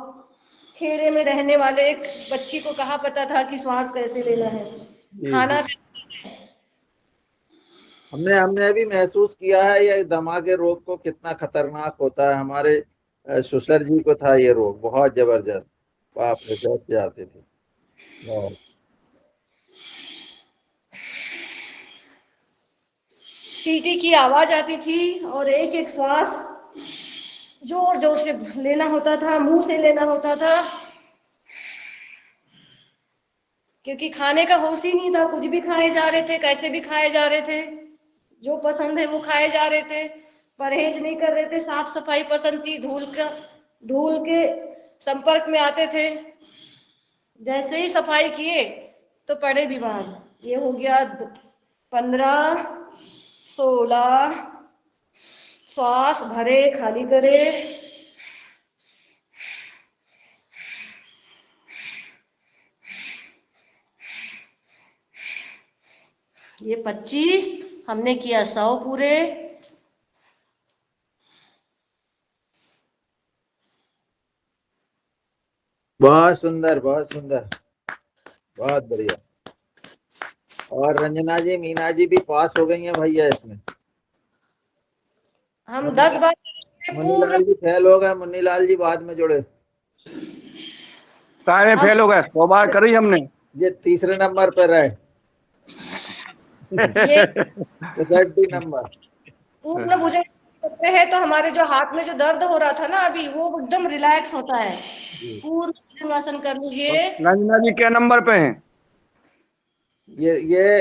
खेड़े में रहने वाले एक बच्ची को कहाँ पता था कि श्वास कैसे लेना है, जी खाना। जी, हमने हमने भी महसूस किया है ये दमा के रोग को कितना खतरनाक होता है। हमारे ससुर जी को था ये रोग, बहुत जबरदस्त। बाप रे, बैठ जाते थे। बहुत। सीटी की आवाज आती थी और एक एक श्वास जोर जोर से लेना होता था, मुंह से लेना होता था, क्योंकि खाने का होश ही नहीं था। कुछ भी खाए जा रहे थे, कैसे भी खाए जा रहे थे, जो पसंद है वो खाए जा रहे थे। परहेज नहीं कर रहे थे, साफ सफाई पसंद थी, धूल के संपर्क में आते थे। जैसे ही सफाई किए तो पड़े बीमार। ये हो गया 15, 16 श्वास भरे, खाली करे। ये 25, हमने किया 100 पूरे। बहुत सुंदर, बहुत सुंदर, बहुत बढ़िया। और रंजना जी, मीना जी भी पास हो गई हैं भैया इसमें। हम 10 बार पूर्ण। मुन्नीलाल जी फेल हो गए, मुन्नीलाल जी बाद में जुड़े। सारे हम फेल हो गए, 100 बार करी हमने। ये तीसरे नंबर पर रहे, ये 30 नंबर। पूर्ण भुजंग करते हैं तो हमारे जो हाथ में जो दर्द हो रहा था ना अभी, वो एकदम रिलैक्स होता है। जी। पूर्ण भुजंगासन कर और लीजिए। रंजना जी क्या नंबर पे हैं? ये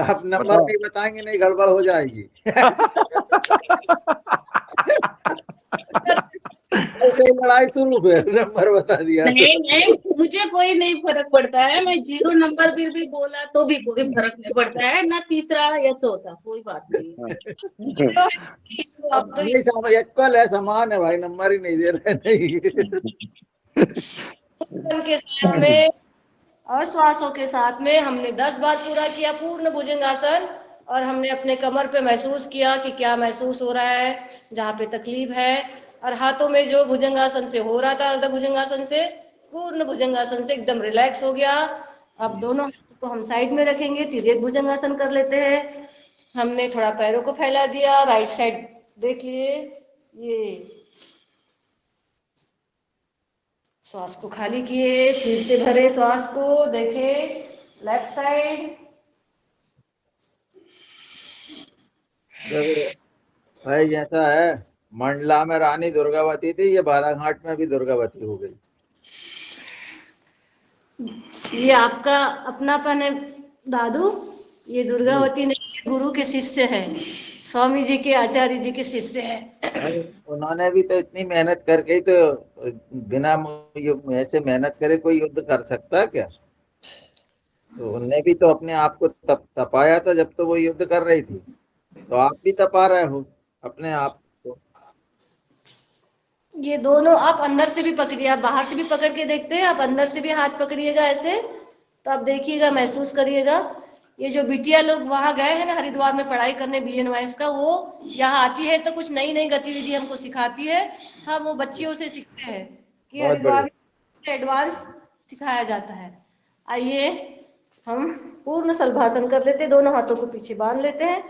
आप नंबर बताओ। नहीं बताएंगे, नहीं गड़बड़ हो जाएगी। ऐसे ही लड़ाई शुरू, फिर नंबर बता दिया तो। नहीं नहीं, मुझे कोई नहीं फर्क पड़ता है। मैं 0 नंबर भी बोला तो भी कोई फर्क नहीं पड़ता है, ना तीसरा या चौथा, कोई बात नहीं है। तो अब तो नहीं, इक्वल है, समान है भाई, नंबर ही नहीं दे रहे। नहीं। भुजंग के साथ में और श्वासों के साथ में हमने 10 बार पूरा किया पूर्ण भुजंगासन। और हमने अपने कमर पे महसूस किया कि क्या महसूस हो रहा है, जहाँ पे तकलीफ है। और हाथों में जो भुजंगासन से हो रहा था, अर्ध भुजंगासन से, पूर्ण भुजंगासन से एकदम रिलैक्स हो गया। अब दोनों हाथों को हम साइड में रखेंगे, तिर्यक भुजंगासन कर लेते हैं। हमने थोड़ा पैरों को फैला दिया, राइट साइड देख लिए, ये श्वास को खाली किए, फिर से भरे श्वास को, देखे लेफ्ट साइड। देखो भाई, जैसा है, मंडला में रानी दुर्गावती थी, ये बालाघाट में भी दुर्गावती हो गई। ये आपका अपनापन है दादू। ये जी। दुर्गावती नहीं, ये गुरु के शिष्य है, स्वामी जी के, आचार्य जी के शिष्य है। नहीं, उन्होंने भी तो इतनी मेहनत करके ही तो, बिना ऐसे मेहनत करे कोई युद्ध कर सकता है क्या? तो उनने भी तो अपने आप को तपाया था जब तो वो युद्ध कर रही थी। तो आप भी तपा रहे हो अपने आप को। ये दोनों आप अंदर से भी पकड़िए, आप बाहर से भी पकड़ के देखते हैं, आप अंदर से भी हाथ पकड़िएगा ऐसे, तो आप देखिएगा, महसूस करिएगा। ये जो बिटिया लोग वहां गए हैं ना हरिद्वार में पढ़ाई करने BNYS का, वो यहाँ आती है तो कुछ नई नई गतिविधि हमको सिखाती है। हम वो बच्चियों से सीखते हैं कि बहुत हरिद्वार बढ़िया। में एडवांस सिखाया जाता है। आइए हम पूर्ण सलभासन कर लेते हैं, दोनों हाथों को पीछे बांध लेते हैं,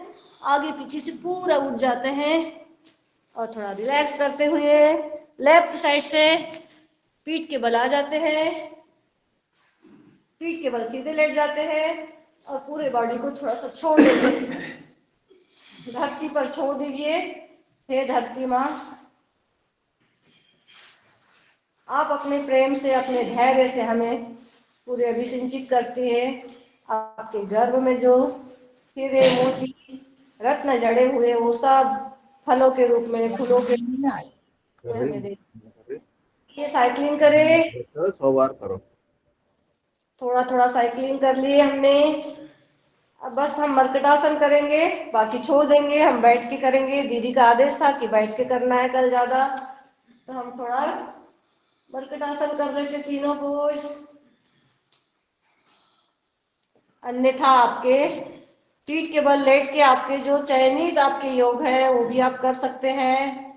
आगे पीछे से पूरा उठ जाते हैं और थोड़ा रिलैक्स करते हुए लेफ्ट साइड से पीठ के बल आ जाते हैं, पीठ के बल सीधे लेट जाते हैं और पूरे बॉडी को थोड़ा सा छोड़ देते हैं, धरती पर छोड़ दीजिए। हे धरती माँ, आप अपने प्रेम से, अपने धैर्य से हमें पूरे अभिसिंचित करती है। आपके गर्भ में जो हीरे मोती रत्न जड़े हुए वो सब फलों के रूप में, फूलों के रूप में हमें दे। ये साइकिलिंग करें, 100 बार करो। थोड़ा थोड़ा साइकिलिंग कर लिए हमने। अब बस हम मर्कटासन करेंगे, बाकी छोड़ देंगे, हम बैठ के करेंगे। दीदी का आदेश था कि बैठ के करना है कल ज्यादा, तो हम थोड़ा मर्कटासन कर लेते तीनों पोज। अन्यथा आपके पीठ के बल लेट के आपके जो चयनित आपके योग है वो भी आप कर सकते हैं।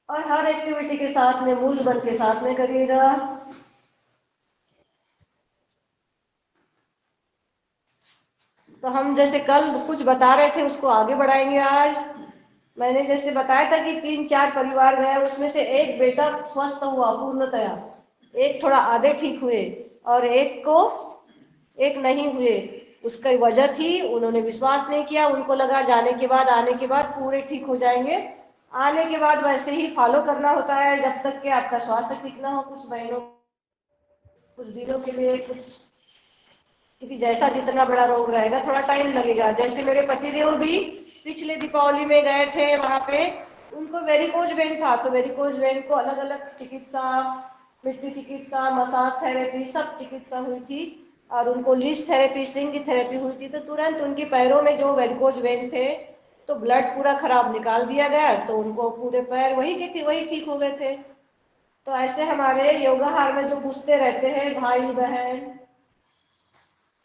और हर एक्टिविटी के साथ में मूल बल के साथ में करिएगा। तो हम जैसे कल कुछ बता रहे थे उसको आगे बढ़ाएंगे आज। मैंने जैसे बताया था कि 3-4 परिवार गए, उसमें से एक बेटा स्वस्थ हुआ पूर्णतया, एक थोड़ा आधे ठीक हुए और एक नहीं हुए। उसकी वजह थी उन्होंने विश्वास नहीं किया, उनको लगा जाने के बाद, आने के बाद पूरे ठीक हो जाएंगे। आने के बाद वैसे ही फॉलो करना होता है जब तक कि आपका स्वास्थ्य ठीक ना हो, कुछ महीनों, कुछ दिनों के लिए, कुछ, क्योंकि जैसा जितना बड़ा रोग रहेगा थोड़ा टाइम लगेगा। जैसे मेरे पतिदेव भी पिछले दीपावली में गए थे, वहां पे उनको वेरिकोज वेन था, तो वेरिकोज वेन को अलग अलग चिकित्सा, मिट्टी चिकित्सा, मसाज थेरेपी, सब चिकित्सा हुई थी और उनको लीस थेरेपी, स्ट्रिंग की थेरेपी हुई थी। तो तुरंत उनके पैरों में जो वेरिकोज वेन थे तो ब्लड पूरा खराब निकाल दिया गया, तो उनको पूरे पैर वही के थे वही ठीक हो गए थे। तो ऐसे हमारे योगाहार में जो पूछते रहते हैं भाई बहन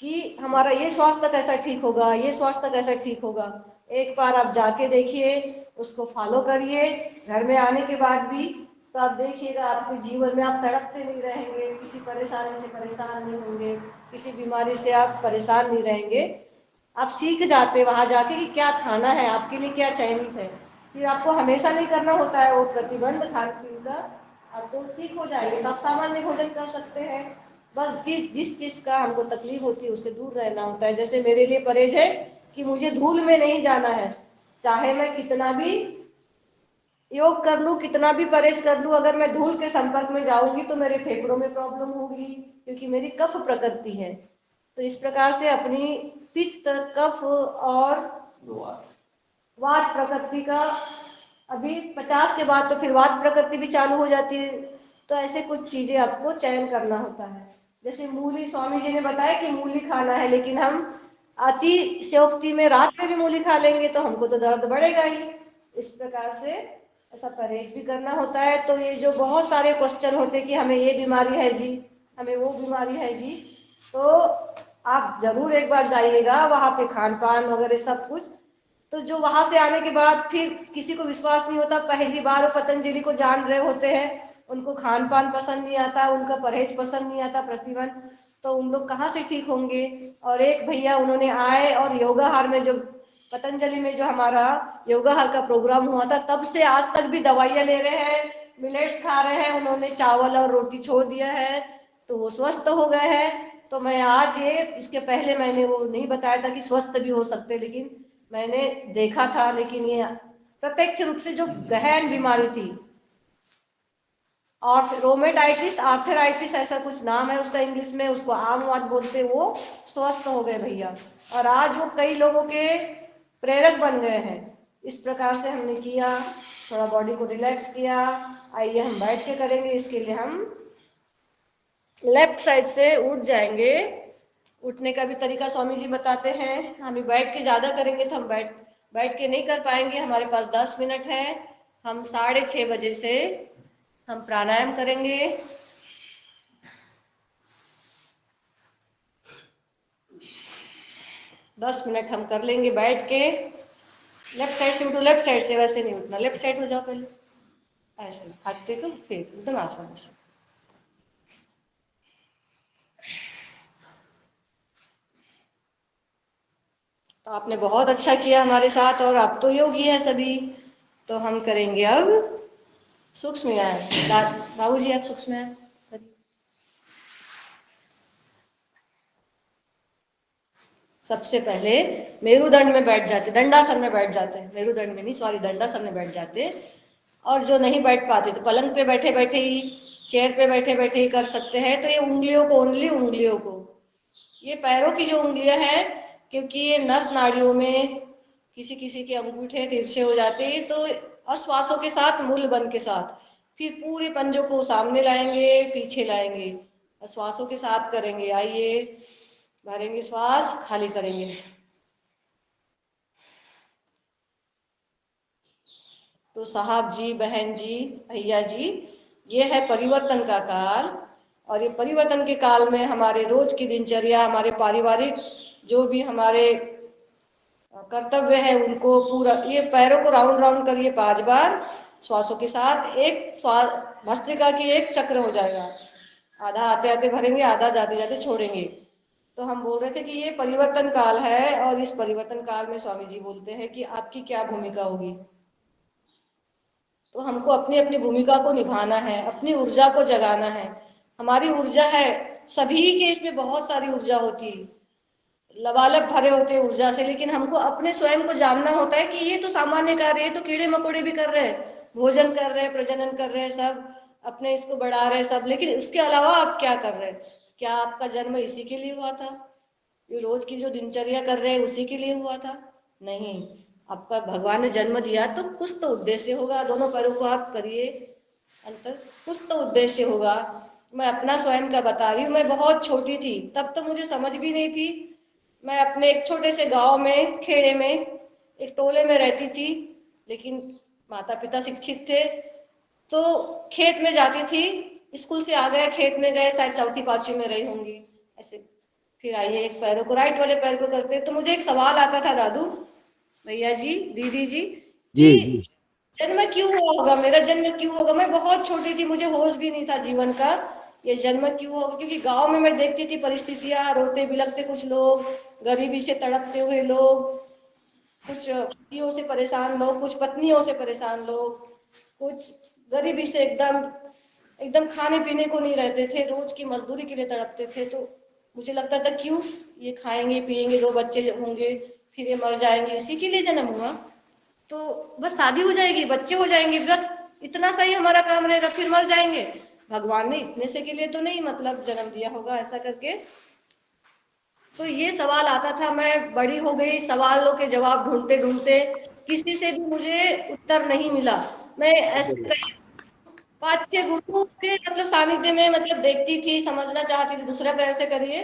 कि हमारा ये स्वास्थ्य कैसा ठीक होगा, ये स्वास्थ्य कैसा ठीक होगा, एक बार आप जाके देखिए, उसको फॉलो करिए। घर में आने के बाद भी तो आप देखिएगा आपके जीवन में आप तड़पते नहीं रहेंगे, किसी परेशानी से परेशान नहीं होंगे, किसी बीमारी से आप परेशान नहीं रहेंगे। आप सीख जाते वहां जाके कि क्या खाना है, आपके लिए क्या चयनित है। फिर आपको हमेशा नहीं करना होता है वो प्रतिबंध खान पीन का, आपको ठीक हो जाएंगे तो आप सामान्य भोजन कर सकते हैं। बस जिस चीज का हमको तकलीफ होती है उससे दूर रहना होता है। जैसे मेरे लिए परहेज है कि मुझे धूल में नहीं जाना है, चाहे मैं कितना भी योग कर लूं, कितना भी परहेज कर लूं, अगर मैं धूल के संपर्क में जाऊंगी तो मेरे फेफड़ों में प्रॉब्लम होगी, क्योंकि मेरी कफ प्रकृति है। तो इस प्रकार से अपनी पित्त, कफ और वात प्रकृति का, अभी 50 के बाद तो फिर वात प्रकृति भी चालू हो जाती है। तो ऐसे कुछ चीजें आपको चयन करना होता है। जैसे मूली, स्वामी जी ने बताया कि मूली खाना है, लेकिन हम अति शोक्ति में रात में भी मूली खा लेंगे तो हमको तो दर्द बढ़ेगा ही। इस प्रकार से ऐसा परहेज भी करना होता है। तो ये जो बहुत सारे क्वेश्चन होते कि हमें ये बीमारी है जी, हमें वो बीमारी है जी, तो आप जरूर एक बार जाइएगा वहां पे, खान पान वगैरह सब कुछ। तो जो वहां से आने के बाद फिर किसी को विश्वास नहीं होता, पहली बार पतंजलि को जान रहे होते हैं, उनको खान पान पसंद नहीं आता, उनका परहेज पसंद नहीं आता, प्रतिबंध, तो उन लोग कहाँ से ठीक होंगे। और एक भैया उन्होंने आए और योगाहार में, जो पतंजलि में जो हमारा योगाहार का प्रोग्राम हुआ था, तब से आज तक भी दवाइयाँ ले रहे हैं, मिलेट्स खा रहे हैं, उन्होंने चावल और रोटी छोड़ दिया है, तो वो स्वस्थ हो गए हैं। तो मैं आज ये, इसके पहले मैंने वो नहीं बताया था कि स्वस्थ भी हो सकते, लेकिन मैंने देखा था, लेकिन ये प्रत्यक्ष रूप से जो गहन बीमारी थी, और रोमेटाइटिस, आर्थराइटिस ऐसा कुछ नाम है उसका इंग्लिश में, उसको आम बात बोलते, वो स्वस्थ हो गए भैया, और आज वो कई लोगों के प्रेरक बन गए हैं। इस प्रकार से हमने किया, थोड़ा बॉडी को रिलैक्स किया। आइए हम बैठ के करेंगे। इसके लिए हम लेफ्ट साइड से उठ जाएंगे। उठने का भी तरीका स्वामी जी बताते हैं। हम बैठ के ज्यादा करेंगे तो हम बैठ के नहीं कर पाएंगे, हमारे पास 10 मिनट है। हम 6:30 बजे से हम प्राणायाम करेंगे। दस मिनट हम कर लेंगे बैठ के। लेफ्ट साइड से उठो, लेफ्ट साइड से, वैसे नहीं उठना, लेफ्ट साइड हो जाओ पहले, ऐसे हाथ देखो, फिर एकदम आसान से। तो आपने बहुत अच्छा किया हमारे साथ, और आप तो योगी हैं सभी। तो हम करेंगे अब सूक्ष्म व्यायाम। बाबू जी आप सूक्ष्म व्यायाम करिए। सबसे पहले मेरुदंड में बैठ जाते, दंडासन में बैठ जाते हैं, मेरुदंड में नहीं, सॉरी, दंडासन में बैठ जाते। और जो नहीं बैठ पाते तो पलंग पे बैठे बैठे ही, चेयर पे बैठे बैठे ही कर सकते हैं। तो ये उंगलियों को, ओनली उंगलियों को, ये पैरों की जो उंगलियां हैं, क्योंकि ये नस नाड़ियों में किसी किसी के अंगूठे तिरछे हो जाते हैं, तो और श्वासों के साथ, मूल बंद के साथ, फिर पूरे पंजों को सामने लाएंगे, पीछे लाएंगे, और श्वासों के साथ करेंगे। आइए, भरेंगे श्वास, खाली करेंगे। तो साहब जी, बहन जी, भैया जी, ये है परिवर्तन का काल। और ये परिवर्तन के काल में हमारे रोज की दिनचर्या, हमारे पारिवारिक जो भी हमारे कर्तव्य है, उनको पूरा, ये पैरों को राउंड राउंड करिए 5 बार श्वासों के साथ। एक श्वास भस्त्रिका की एक चक्र हो जाएगा, आधा आते आते भरेंगे, आधा जाते जाते छोड़ेंगे। तो हम बोल रहे थे कि ये परिवर्तन काल है, और इस परिवर्तन काल में स्वामी जी बोलते हैं कि आपकी क्या भूमिका होगी। तो हमको अपनी अपनी भूमिका को निभाना है, अपनी ऊर्जा को जगाना है। हमारी ऊर्जा है, सभी के इसमें बहुत सारी ऊर्जा होती है, लबालब भरे होते हैं ऊर्जा से, लेकिन हमको अपने स्वयं को जानना होता है कि ये तो सामान्य कार्य है, तो कीड़े मकोड़े भी कर रहे हैं, भोजन कर रहे हैं, प्रजनन कर रहे हैं, सब अपने इसको बढ़ा रहे हैं सब, लेकिन उसके अलावा आप क्या कर रहे हैं? क्या आपका जन्म इसी के लिए हुआ था? ये रोज की जो दिनचर्या कर रहे हैं उसी के लिए हुआ था? नहीं, आपका भगवान ने जन्म दिया तो कुछ तो उद्देश्य होगा। दोनों पैरों को आप करिए अंतर, कुछ तो उद्देश्य होगा। मैं अपना स्वयं का बता रही हूँ, मैं बहुत छोटी थी तब तो मुझे समझ भी नहीं थी। मैं अपने एक छोटे से गांव में, खेड़े में, एक टोले में रहती थी, लेकिन माता पिता शिक्षित थे। तो खेत में जाती थी, स्कूल से आ गए, खेत में गए, शायद चौथी पांचवी में रही होंगी ऐसे। फिर आइए, एक पैरों को, राइट वाले पैर को करते, तो मुझे एक सवाल आता था, दादू, भैया जी, दीदी जी, जी कि जी। जन्म क्यों हुआ होगा, मेरा जन्म क्यों होगा? मैं बहुत छोटी थी, मुझे होश भी नहीं था जीवन का, ये जन्म क्यों होगा? क्योंकि गांव में मैं देखती थी परिस्थितियां, रोते बिलखते कुछ लोग, गरीबी से तड़पते हुए लोग, कुछ पतियों से परेशान लोग, कुछ पत्नियों से परेशान लोग, कुछ गरीबी से एकदम एकदम खाने पीने को नहीं रहते थे, रोज की मजदूरी के लिए तड़पते थे। तो मुझे लगता था क्यों, ये खाएंगे पिएंगे, 2 बच्चे होंगे, फिर ये मर जाएंगे, इसी के लिए जन्म हुआ? तो बस शादी हो जाएगी, बच्चे हो जाएंगे, बस इतना सा ही हमारा काम रहेगा, फिर मर जाएंगे। भगवान ने इतने से के लिए तो नहीं मतलब जन्म दिया होगा, ऐसा करके। तो ये सवाल आता था। मैं बड़ी हो गई, सवालों के जवाब ढूंढते ढूंढते, किसी से भी मुझे उत्तर नहीं मिला। मैं ऐसे कई 5-6 गुरुओं के मतलब सानिध्य में मतलब देखती थी, समझना चाहती थी, दूसरा पैर से करिए,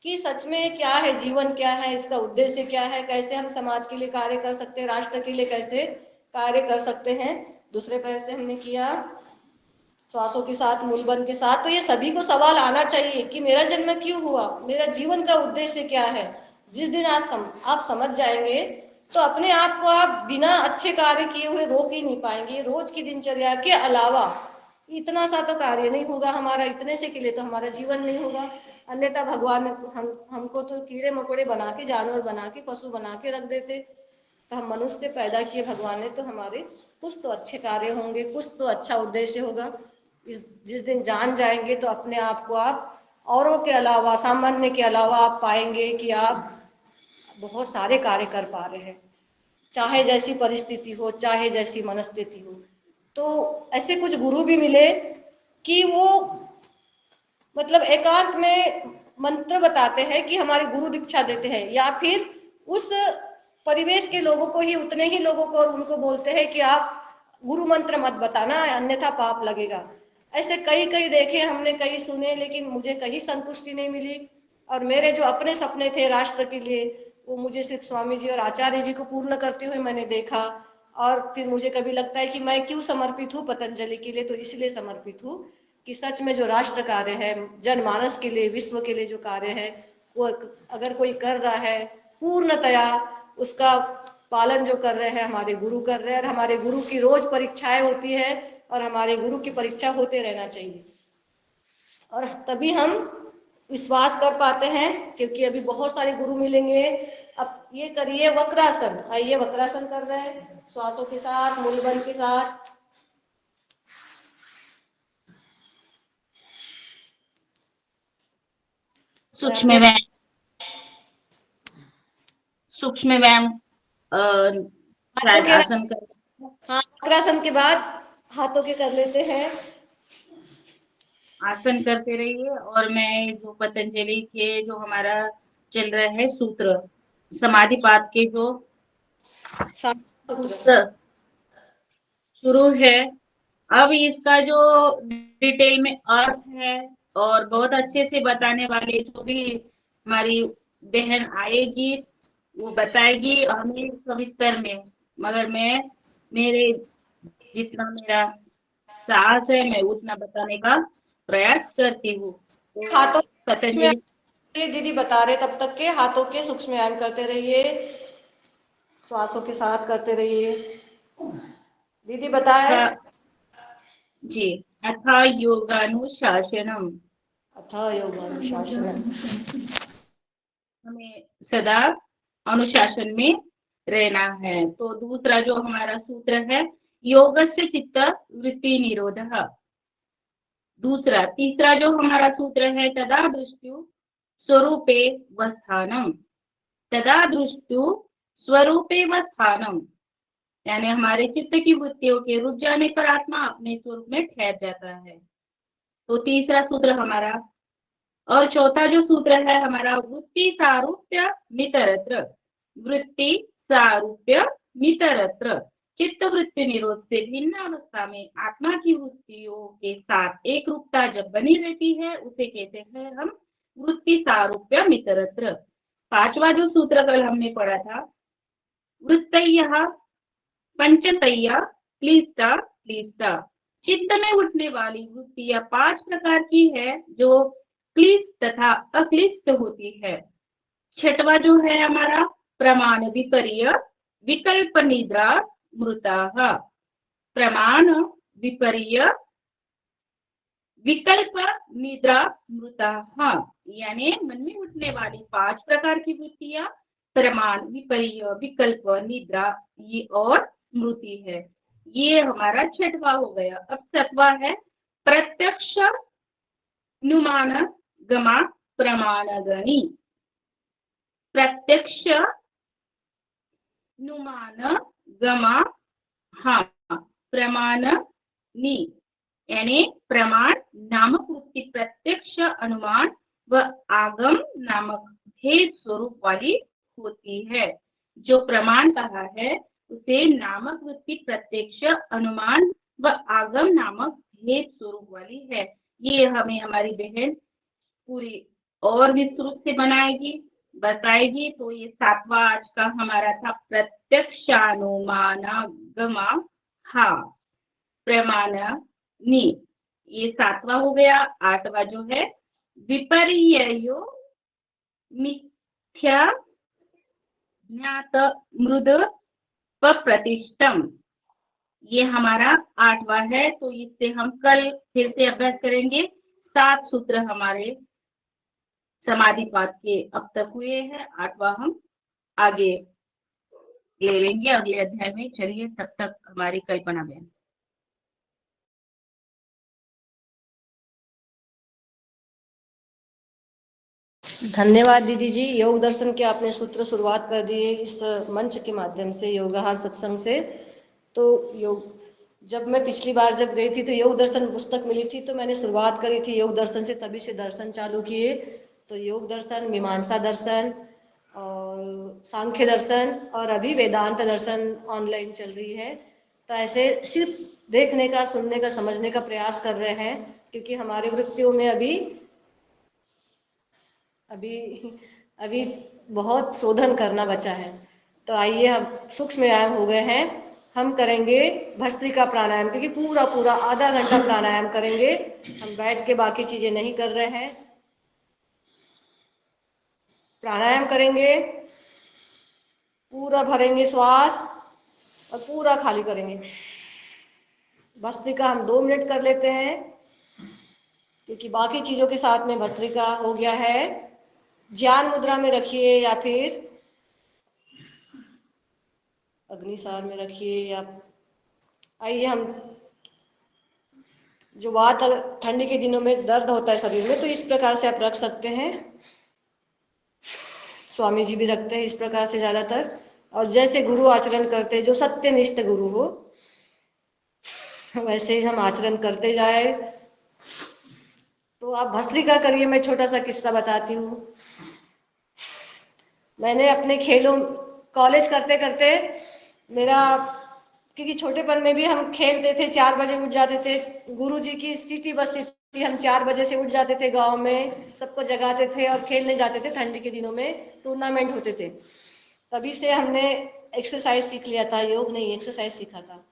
कि सच में क्या है जीवन, क्या है इसका उद्देश्य, क्या है, कैसे हम समाज के लिए कार्य कर सकते हैं, राष्ट्र के लिए कैसे कार्य कर सकते हैं। दूसरे पैर से हमने किया, श्वासों के साथ, मूलबंध के साथ। तो ये सभी को सवाल आना चाहिए कि मेरा जन्म क्यों हुआ, मेरा जीवन का उद्देश्य क्या है। जिस दिन आप समझ जाएंगे, तो अपने आप को आप बिना अच्छे कार्य किए हुए रोक ही नहीं पाएंगे। रोज की दिनचर्या के अलावा इतना सा तो कार्य नहीं होगा हमारा, इतने से के लिए तो हमारा जीवन नहीं होगा। अन्यथा भगवान हमको तो कीड़े मकोड़े बना के, जानवर बना के, पशु बना के रख देते। तो हम मनुष्य पैदा किए भगवान ने, तो हमारे कुछ तो अच्छे कार्य होंगे, कुछ तो अच्छा उद्देश्य होगा। जिस दिन जान जाएंगे, तो अपने आप को आप औरों के अलावा, सामान्य के अलावा आप पाएंगे कि आप बहुत सारे कार्य कर पा रहे हैं, चाहे जैसी परिस्थिति हो, चाहे जैसी मनस्थिति हो। तो ऐसे कुछ गुरु भी मिले कि वो मतलब एकांत में मंत्र बताते हैं, कि हमारे गुरु दीक्षा देते हैं, या फिर उस परिवेश के लोगों को ही, उतने ही लोगों को, और उनको बोलते हैं कि आप गुरु मंत्र मत बताना, अन्यथा पाप लगेगा। ऐसे कई कई देखे हमने, कई सुने, लेकिन मुझे कहीं संतुष्टि नहीं मिली। और मेरे जो अपने सपने थे राष्ट्र के लिए, वो मुझे सिर्फ स्वामी जी और आचार्य जी को पूर्ण करते हुए मैंने देखा। और फिर मुझे कभी लगता है कि मैं क्यों समर्पित हूँ पतंजलि के लिए, तो इसलिए समर्पित हूँ कि सच में जो राष्ट्र कार्य है, जनमानस के लिए, विश्व के लिए जो कार्य है, वो अगर कोई कर रहा है पूर्णतया, उसका पालन जो कर रहे हैं हमारे गुरु कर रहे हैं, और हमारे गुरु की रोज परीक्षाएं होती है और हमारे गुरु की परीक्षा होते रहना चाहिए, और तभी हम विश्वास कर पाते हैं। क्योंकि अभी बहुत सारे गुरु मिलेंगे। अब ये करिए वक्रासन, आइए वक्रासन कर रहे हैं श्वासों के साथ, मूलबंध के साथ। सूक्ष्म व्यायाम, सूक्ष्म व्यायाम हाथों के, आसन कर, हाँ, वक्रासन के बाद हाथों के कर लेते हैं। आसन करते रहिए। और मैं जो पतंजलि के जो हमारा चल रहा है सूत्र, समाधिपात के जो सूत्र शुरू है, अब इसका जो डिटेल में अर्थ है और बहुत अच्छे से बताने वाले जो भी हमारी बहन आएगी वो बताएगी हमें सविस्तर में, मगर मैं मेरे जितना मेरा साहस है मैं उतना बताने का प्रयास करती हूँ। तो हाथों पतंजलि, दीदी बता रहे तब तक के हाथों के सूक्ष्म व्यायाम करते रहिए, श्वासों के साथ करते रहिए। दीदी बताए। जी, अथा योगानुशासनम, अथा योगानुशासनम, हमें सदा अनुशासन में रहना है। तो दूसरा जो हमारा सूत्र है योगस्य चित्त वृत्ति निरोधः। दूसरा, तीसरा जो हमारा सूत्र है तदा दृष्टि स्वरूपे वस्थानम, तदा दृष्टि स्वरूपे वस्थानम, यानी हमारे चित्त की वृत्तियों के रुक जाने पर आत्मा अपने स्वरूप में ठहर जाता है। तो तीसरा सूत्र हमारा। और चौथा जो सूत्र है हमारा वृत्ति सारूप्य मितरत्र, वृत्ति सारूप्य मितरत्र, चित्त वृत्ति निरोध से भिन्न अवस्था में आत्मा की वृत्तियों के साथ एक रूपता जब बनी रहती है उसे कहते हैं हम वृत्ति सारूप्य मितरत्र। पांचवा जो सूत्र कल हमने पढ़ा था, वृत्तयः पंचतया क्लिष्टा क्लिष्टा, चित्त में उठने वाली वृत्तियां 5 प्रकार की है जो क्लिष्ट तथा अक्लिष्ट होती है। छठवा जो है हमारा प्रमाण विपर्य विकल्प निद्रा मृता, प्रमाण विपर्य विकल्प निद्रा मृता, यानी मन में उठने वाली 5 प्रकार की वृत्तियां प्रमाण विपर्य विकल्प निद्रा ये और स्मृति है। ये हमारा छठवा हो गया। अब सातवां है प्रत्यक्ष अनुमान गमा प्रमाणगणी, प्रत्यक्ष अनुमान गमा प्रमाणनी, यानी प्रमाण नामक वृत्ति प्रत्यक्ष अनुमान व आगम नामक भेद स्वरूप वाली होती है। जो प्रमाण कहा है उसे नामक वृत्ति प्रत्यक्ष अनुमान व आगम नामक भेद स्वरूप वाली है। ये हमें हमारी बहन पूरी और विस्तृत से बताएगी। तो ये सातवां आज का हमारा था प्रत्यक्षानुमान गमा प्रमाणनी, ये सातवां हो गया। आठवां जो है विपर्ययो मिथ्या ज्ञात मृद प्रतिष्ठम, ये हमारा आठवां है। तो इससे हम कल फिर से अभ्यास करेंगे। 7 सूत्र हमारे समाधिपात के अब तक हुए हैं, 8वां हम आगे ले लेंगे अगले अध्याय में। चलिए तब तक हमारी कल्पना बहन। धन्यवाद दीदी जी। योग दर्शन के आपने सूत्र शुरुआत कर दिए इस मंच के माध्यम से, योगाहार सत्संग से। तो योग, जब मैं पिछली बार जब गई थी तो योग दर्शन पुस्तक मिली थी, तो मैंने शुरुआत करी थी योग दर्शन से, तभी से दर्शन चालू किए। तो योग दर्शन, मीमांसा दर्शन और सांख्य दर्शन, और अभी वेदांत दर्शन ऑनलाइन चल रही है। तो ऐसे सिर्फ देखने का, सुनने का, समझने का प्रयास कर रहे हैं, क्योंकि हमारी वृत्तियों में अभी अभी बहुत शोधन करना बचा है। तो आइए, हम सूक्ष्म व्यायाम हो गए हैं, हम करेंगे भस्त्रिका प्राणायाम, क्योंकि पूरा पूरा आधा घंटा प्राणायाम करेंगे। हम बैठ के बाकी चीजें नहीं कर रहे हैं, प्राणायाम करेंगे, पूरा भरेंगे श्वास और पूरा खाली करेंगे। भस्त्रिका हम 2 मिनट कर लेते हैं, क्योंकि बाकी चीजों के साथ में भस्त्रिका हो गया है। ज्ञान मुद्रा में रखिए या फिर अग्निसार में रखिए, या आइए हम जो बात ठंडी के दिनों में दर्द होता है शरीर में, तो इस प्रकार से आप रख सकते हैं। स्वामी जी भी रखते हैं इस प्रकार से ज्यादातर, और जैसे गुरु आचरण करते हैं, जो सत्यनिष्ठ गुरु हो, वैसे ही हम आचरण करते जाए। तो आप भस्त्रिका करिए। मैं छोटा सा किस्सा बताती हूँ। मैंने अपने खेलों, कॉलेज करते करते मेरा, क्योंकि छोटेपन में भी हम खेलते थे, 4 बजे उठ जाते थे, गुरुजी की सिटी बसती थी, हम 4 बजे से उठ जाते थे, गांव में सबको जगाते थे और खेलने जाते थे। ठंडी के दिनों में टूर्नामेंट होते थे। तभी से हमने एक्सरसाइज सीख लिया था, योग नहीं एक्सरसाइज सीखा था।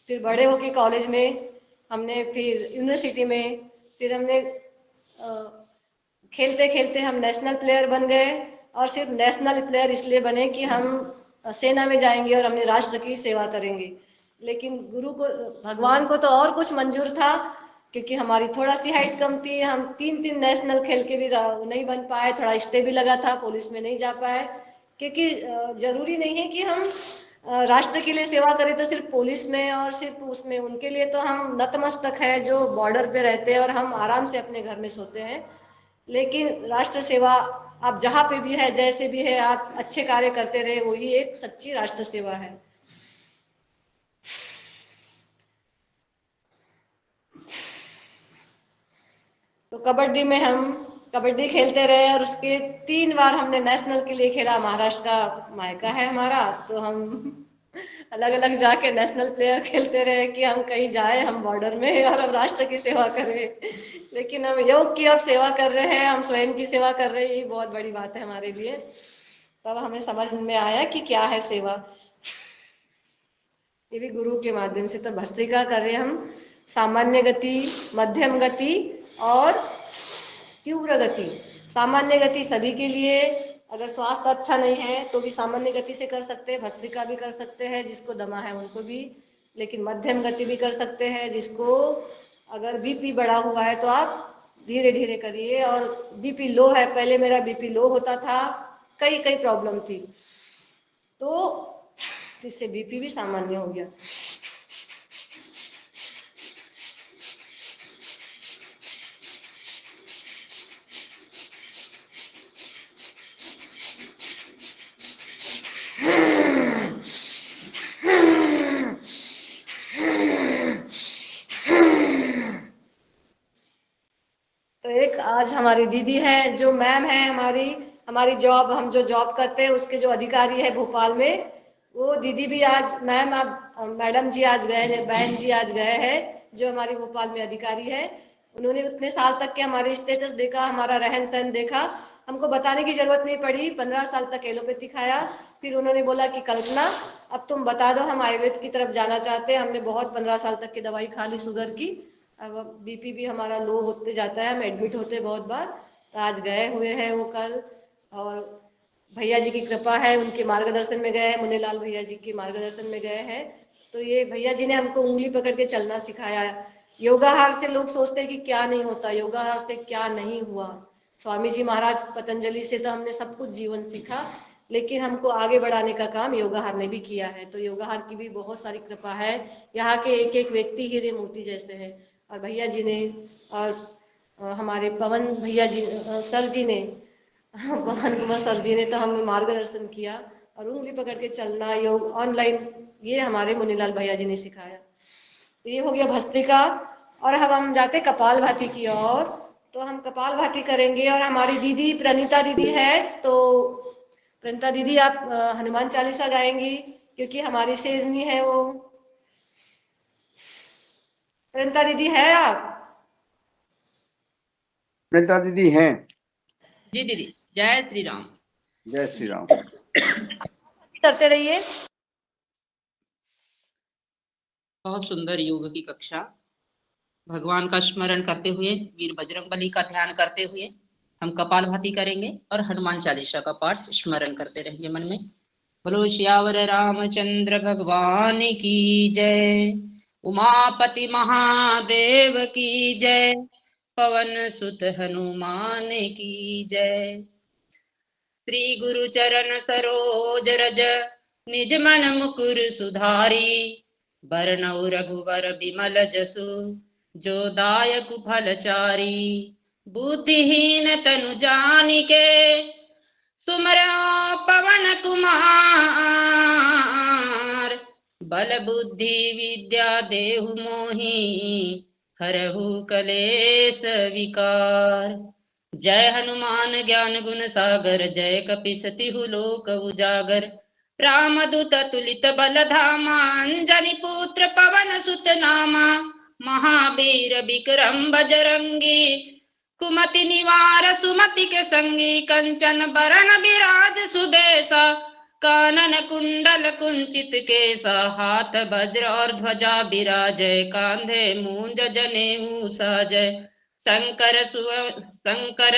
फिर बड़े होके कॉलेज में हमने, फिर यूनिवर्सिटी में, फिर हमने खेलते खेलते हम नेशनल प्लेयर बन गए। और सिर्फ नेशनल प्लेयर इसलिए बने कि हम सेना में जाएंगे और हमने राष्ट्र की सेवा करेंगे। लेकिन गुरु को, भगवान को तो और कुछ मंजूर था, क्योंकि हमारी थोड़ा सी हाइट कम थी। हम 3 3 नेशनल खेल के भी नहीं बन पाए, थोड़ा स्टे भी लगा था, पुलिस में नहीं जा पाए। क्योंकि जरूरी नहीं है कि हम राष्ट्र के लिए सेवा करें तो सिर्फ पुलिस में और सिर्फ उसमें। उनके लिए तो हम नतमस्तक है, जो बॉर्डर पे रहते हैं, और हम आराम से अपने घर में सोते हैं। लेकिन राष्ट्र सेवा आप जहाँ पे भी है, जैसे भी है, आप अच्छे कार्य करते रहे, वही एक सच्ची राष्ट्र सेवा है। तो कबड्डी में हम कबड्डी खेलते रहे, और उसके 3 बार हमने नेशनल के लिए खेला। महाराष्ट्र का मायका है हमारा, तो हम अलग अलग जाके नेशनल प्लेयर खेलते रहे कि हम कहीं जाए, हम बॉर्डर में, और हम राष्ट्र की सेवा करें। लेकिन हम योग की अब सेवा कर रहे हैं, हम स्वयं की सेवा कर रहे हैं, ये बहुत बड़ी बात है हमारे लिए। तब हमें समझ में आया कि क्या है सेवा। ये भी गुरु के माध्यम से। तो भस्त्रिका कर रहे हम, सामान्य गति, मध्यम गति और तीव्र गति। सामान्य गति सभी के लिए, अगर स्वास्थ्य अच्छा नहीं है तो भी सामान्य गति से कर सकते हैं, भस्त्रिका भी कर सकते हैं, जिसको दमा है उनको भी। लेकिन मध्यम गति भी कर सकते हैं, जिसको अगर बीपी बढ़ा हुआ है तो आप धीरे धीरे करिए। और बीपी लो है, पहले मेरा बीपी लो होता था, कई कई प्रॉब्लम थी, तो जिससे बीपी भी सामान्य हो गया। तो एक आज हमारी दीदी है, जो मैम है हमारी, हमारी जॉब, हम जो जॉब करते हैं उसके जो अधिकारी है भोपाल में, वो दीदी भी आज, मैम आप, मैडम जी आज गए हैं, बहन जी आज गए हैं, जो हमारी भोपाल में अधिकारी है। उन्होंने उतने साल तक के हमारे स्टेटस देखा, हमारा रहन सहन देखा, हमको बताने की जरूरत नहीं पड़ी। 15 साल तक एलोपैथी खाया, फिर उन्होंने बोला कि कल्पना अब तुम बता दो, हम आयुर्वेद की तरफ जाना चाहते हैं। हमने बहुत 15 साल तक की दवाई खा ली शुगर की, अब बीपी भी हमारा लो होते जाता है, हम एडमिट होते बहुत बार। तो आज गए हुए हैं वो कल, और भैया जी की कृपा है, उनके मार्गदर्शन में गए हैं, मुन्नीलाल भैया जी के मार्गदर्शन में गए हैं। तो ये भैया जी ने हमको उंगली पकड़ के चलना सिखाया है। योगाहार से लोग सोचते हैं कि क्या नहीं होता, योगाहार से क्या नहीं हुआ। स्वामी जी महाराज पतंजलि से तो हमने सब कुछ जीवन सीखा, लेकिन हमको आगे बढ़ाने का काम योगाहार ने भी किया है। तो योगाहार की भी बहुत सारी कृपा है। यहाँ के एक एक व्यक्ति हीरे मोती जैसे हैं। और भैया जी ने, और हमारे पवन भैया जी, सर जी ने, पवन कुमार सर जी ने तो हमें मार्गदर्शन किया, और उंगली पकड़ के चलना, योग ऑनलाइन, ये हमारे मुन्नीलाल भैया जी ने सिखाया। तो ये हो गया भस्त्रिका। और अब हम जाते कपालभाति की ओर। तो हम कपालभाति करेंगे, और हमारी दीदी प्रणीता दीदी है, तो प्रणीता दीदी आप हनुमान चालीसा गाएंगी, क्योंकि हमारी सेजनी है वो। प्रणीता दीदी है आप? प्रियंका दीदी हैं। जी दीदी, जय श्री राम। जय श्री राम। करते रहिए। बहुत सुंदर योग की कक्षा, भगवान का स्मरण करते हुए, वीर बजरंगबली का ध्यान करते हुए हम कपालभाति करेंगे और हनुमान चालीसा का पाठ स्मरण करते रहेंगे मन में। बोलो श्यावर रामचंद्र भगवान की जय, उमापति महादेव की जय, पवन सुत हनुमान की जय। श्री गुरु चरण सरोज रज निज मन मुकुर सुधारी, बरनउँ रघुवर बिमल जसु जो दायक फलचारी। बुद्धिहीन तनु जानिके सुमरौ पवन कुमार, बल बुद्धि विद्या देहु मोहि हरहु कलेश विकार। जय हनुमान ज्ञान गुण सागर, जय कपीस तिहु लोक उजागर। रामदूत तुलित बल धामा, अंजनी पुत्र पवन सुत नामा। महावीर विक्रम बजरंगी, कुमति निवार सुमति के संगी। कंचन बरन विराज सुबेसा, कानन कुंडल कुंचित केसा। हाथ वज्र और ध्वजा बिराजय, कांधे मूंज जनेऊ साजय। शंकर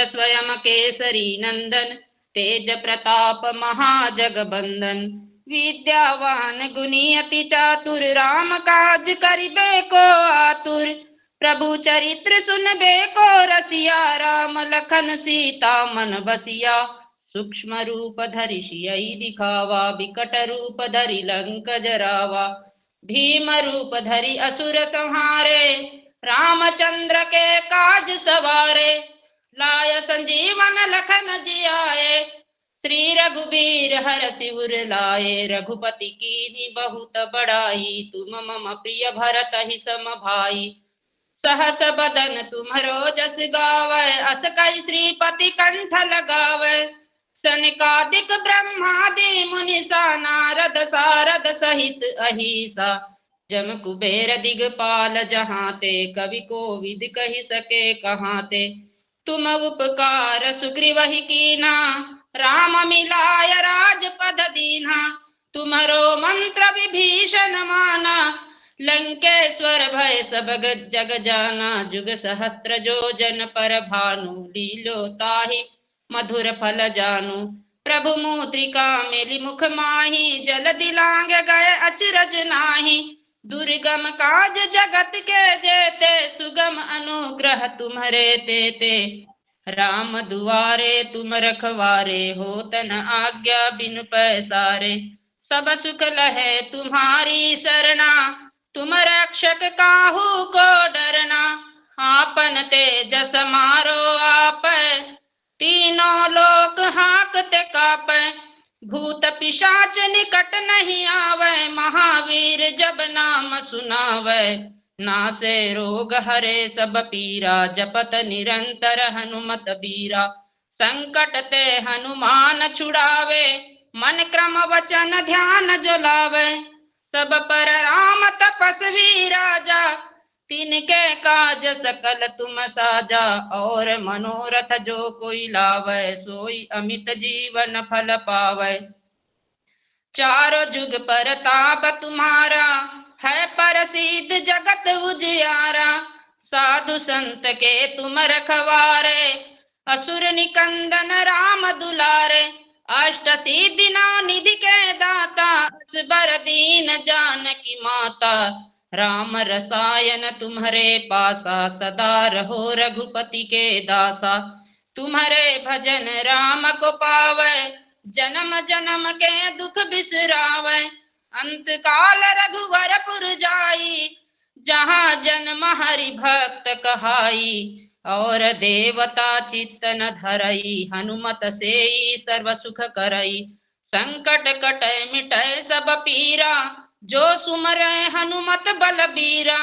स्वयं केसरी नंदन, तेज प्रताप महाजगबंदन। विद्यावान गुणी अति चातुर, राम काज करिबे को आतुर। प्रभु चरित्र सुनबे को रसिया, राम लखन सीता मन बसिया। सूक्ष्म रूप धरि सियहि दिखावा, बिकट रूप धरि लंक जरावा। भीम रूप धरि असुर संहारे, रामचंद्र के काज सवारे। लाय संजीवन लखन जियाए, श्री रघुबीर हरषि उर लाए। रघुपति कीन्ही बहुत बड़ाई, तुम मम प्रिय भरतहि सम भाई। सहस बदन तुम्हरो जस गावै, अस कहि श्रीपति कंठ लगावै। सनकादिक ब्रह्मादि मुनीसा, नारद सारद सहित अहिसा। जम कुबेर दिगपाल जहाते, कवि कोविद कहि सके कहाते। तुम उपकार सुग्रीवहि कीना, राम मिलाय राजपद दीन्हा। तुम्हरो मंत्र विभीषण माना, लंकेश्वर भय सब जग जाना। जुग सहस्त्र जो जन पर भानु, लीलो ताहि मधुर फल जानू। प्रभु मुद्रिका मेलि मुख माहि, जल दिलांग गए अचरज नाही। दुर्गम काज जगत के जेते, सुगम अनुग्रह तुम्हरे तेते। राम दुआरे तुम रखवारे, होत न आज्ञा बिनु पैसारे। सब सुख लहे तुम्हारी सरना, तुम रक्षक काहू को डरना। आपन तेज समारो आपै, तीनों लोक हाकते कापै। भूत पिशाच निकट नहीं आवै, महावीर जब नाम सुनावै। नासे रोग हरे सब पीरा, जपत निरंतर हनुमत बीरा। संकट ते हनुमान छुड़ावे, मन क्रम वचन ध्यान जो लावे। सब पर राम तपस्वी राजा, तिनके काज सकल तुम साजा। और मनोरथ जो कोई लावै, सोई अमित जीवन फल पावै। चारों जुग परताप तुम्हारा, है प्रसिद्ध जगत उजियारा। साधु संत के तुम रखवारे, असुर निकंदन राम दुलारे। अष्ट सिद्धि नौ निधि के दाता, असबर दीन जानकी माता। राम रसायन तुम्हारे पासा, सदा रहो रघुपति के दासा। तुम्हारे भजन राम को पावै, जन्म जन्म के दुख बिसरावै। अंत काल रघुवरपुर जाई, जहाँ जन्म हरि भक्त कहाई। और देवता चित्त न धरई, हनुमत सेई सर्व सुख करई। संकट कटै मिटै सब पीरा, जो सुमरै हनुमत बलबीरा।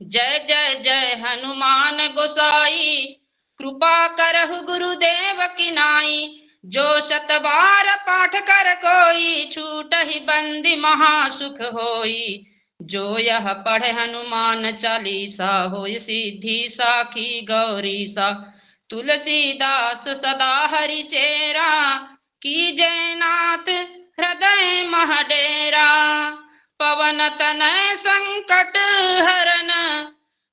जय जय जय हनुमान गोसाई, कृपा करहु गुरुदेव की नाई। जो शत बार पाठ कर कोई, छूटहि बंदी महासुख होई। जो यह पढ़े हनुमान चालीसा, होय सिद्धि साखी गौरीसा। तुलसीदास सदा हरि चेरा, कीजय नाथ हृदय महडेरा। पवन तनय संकट हरन,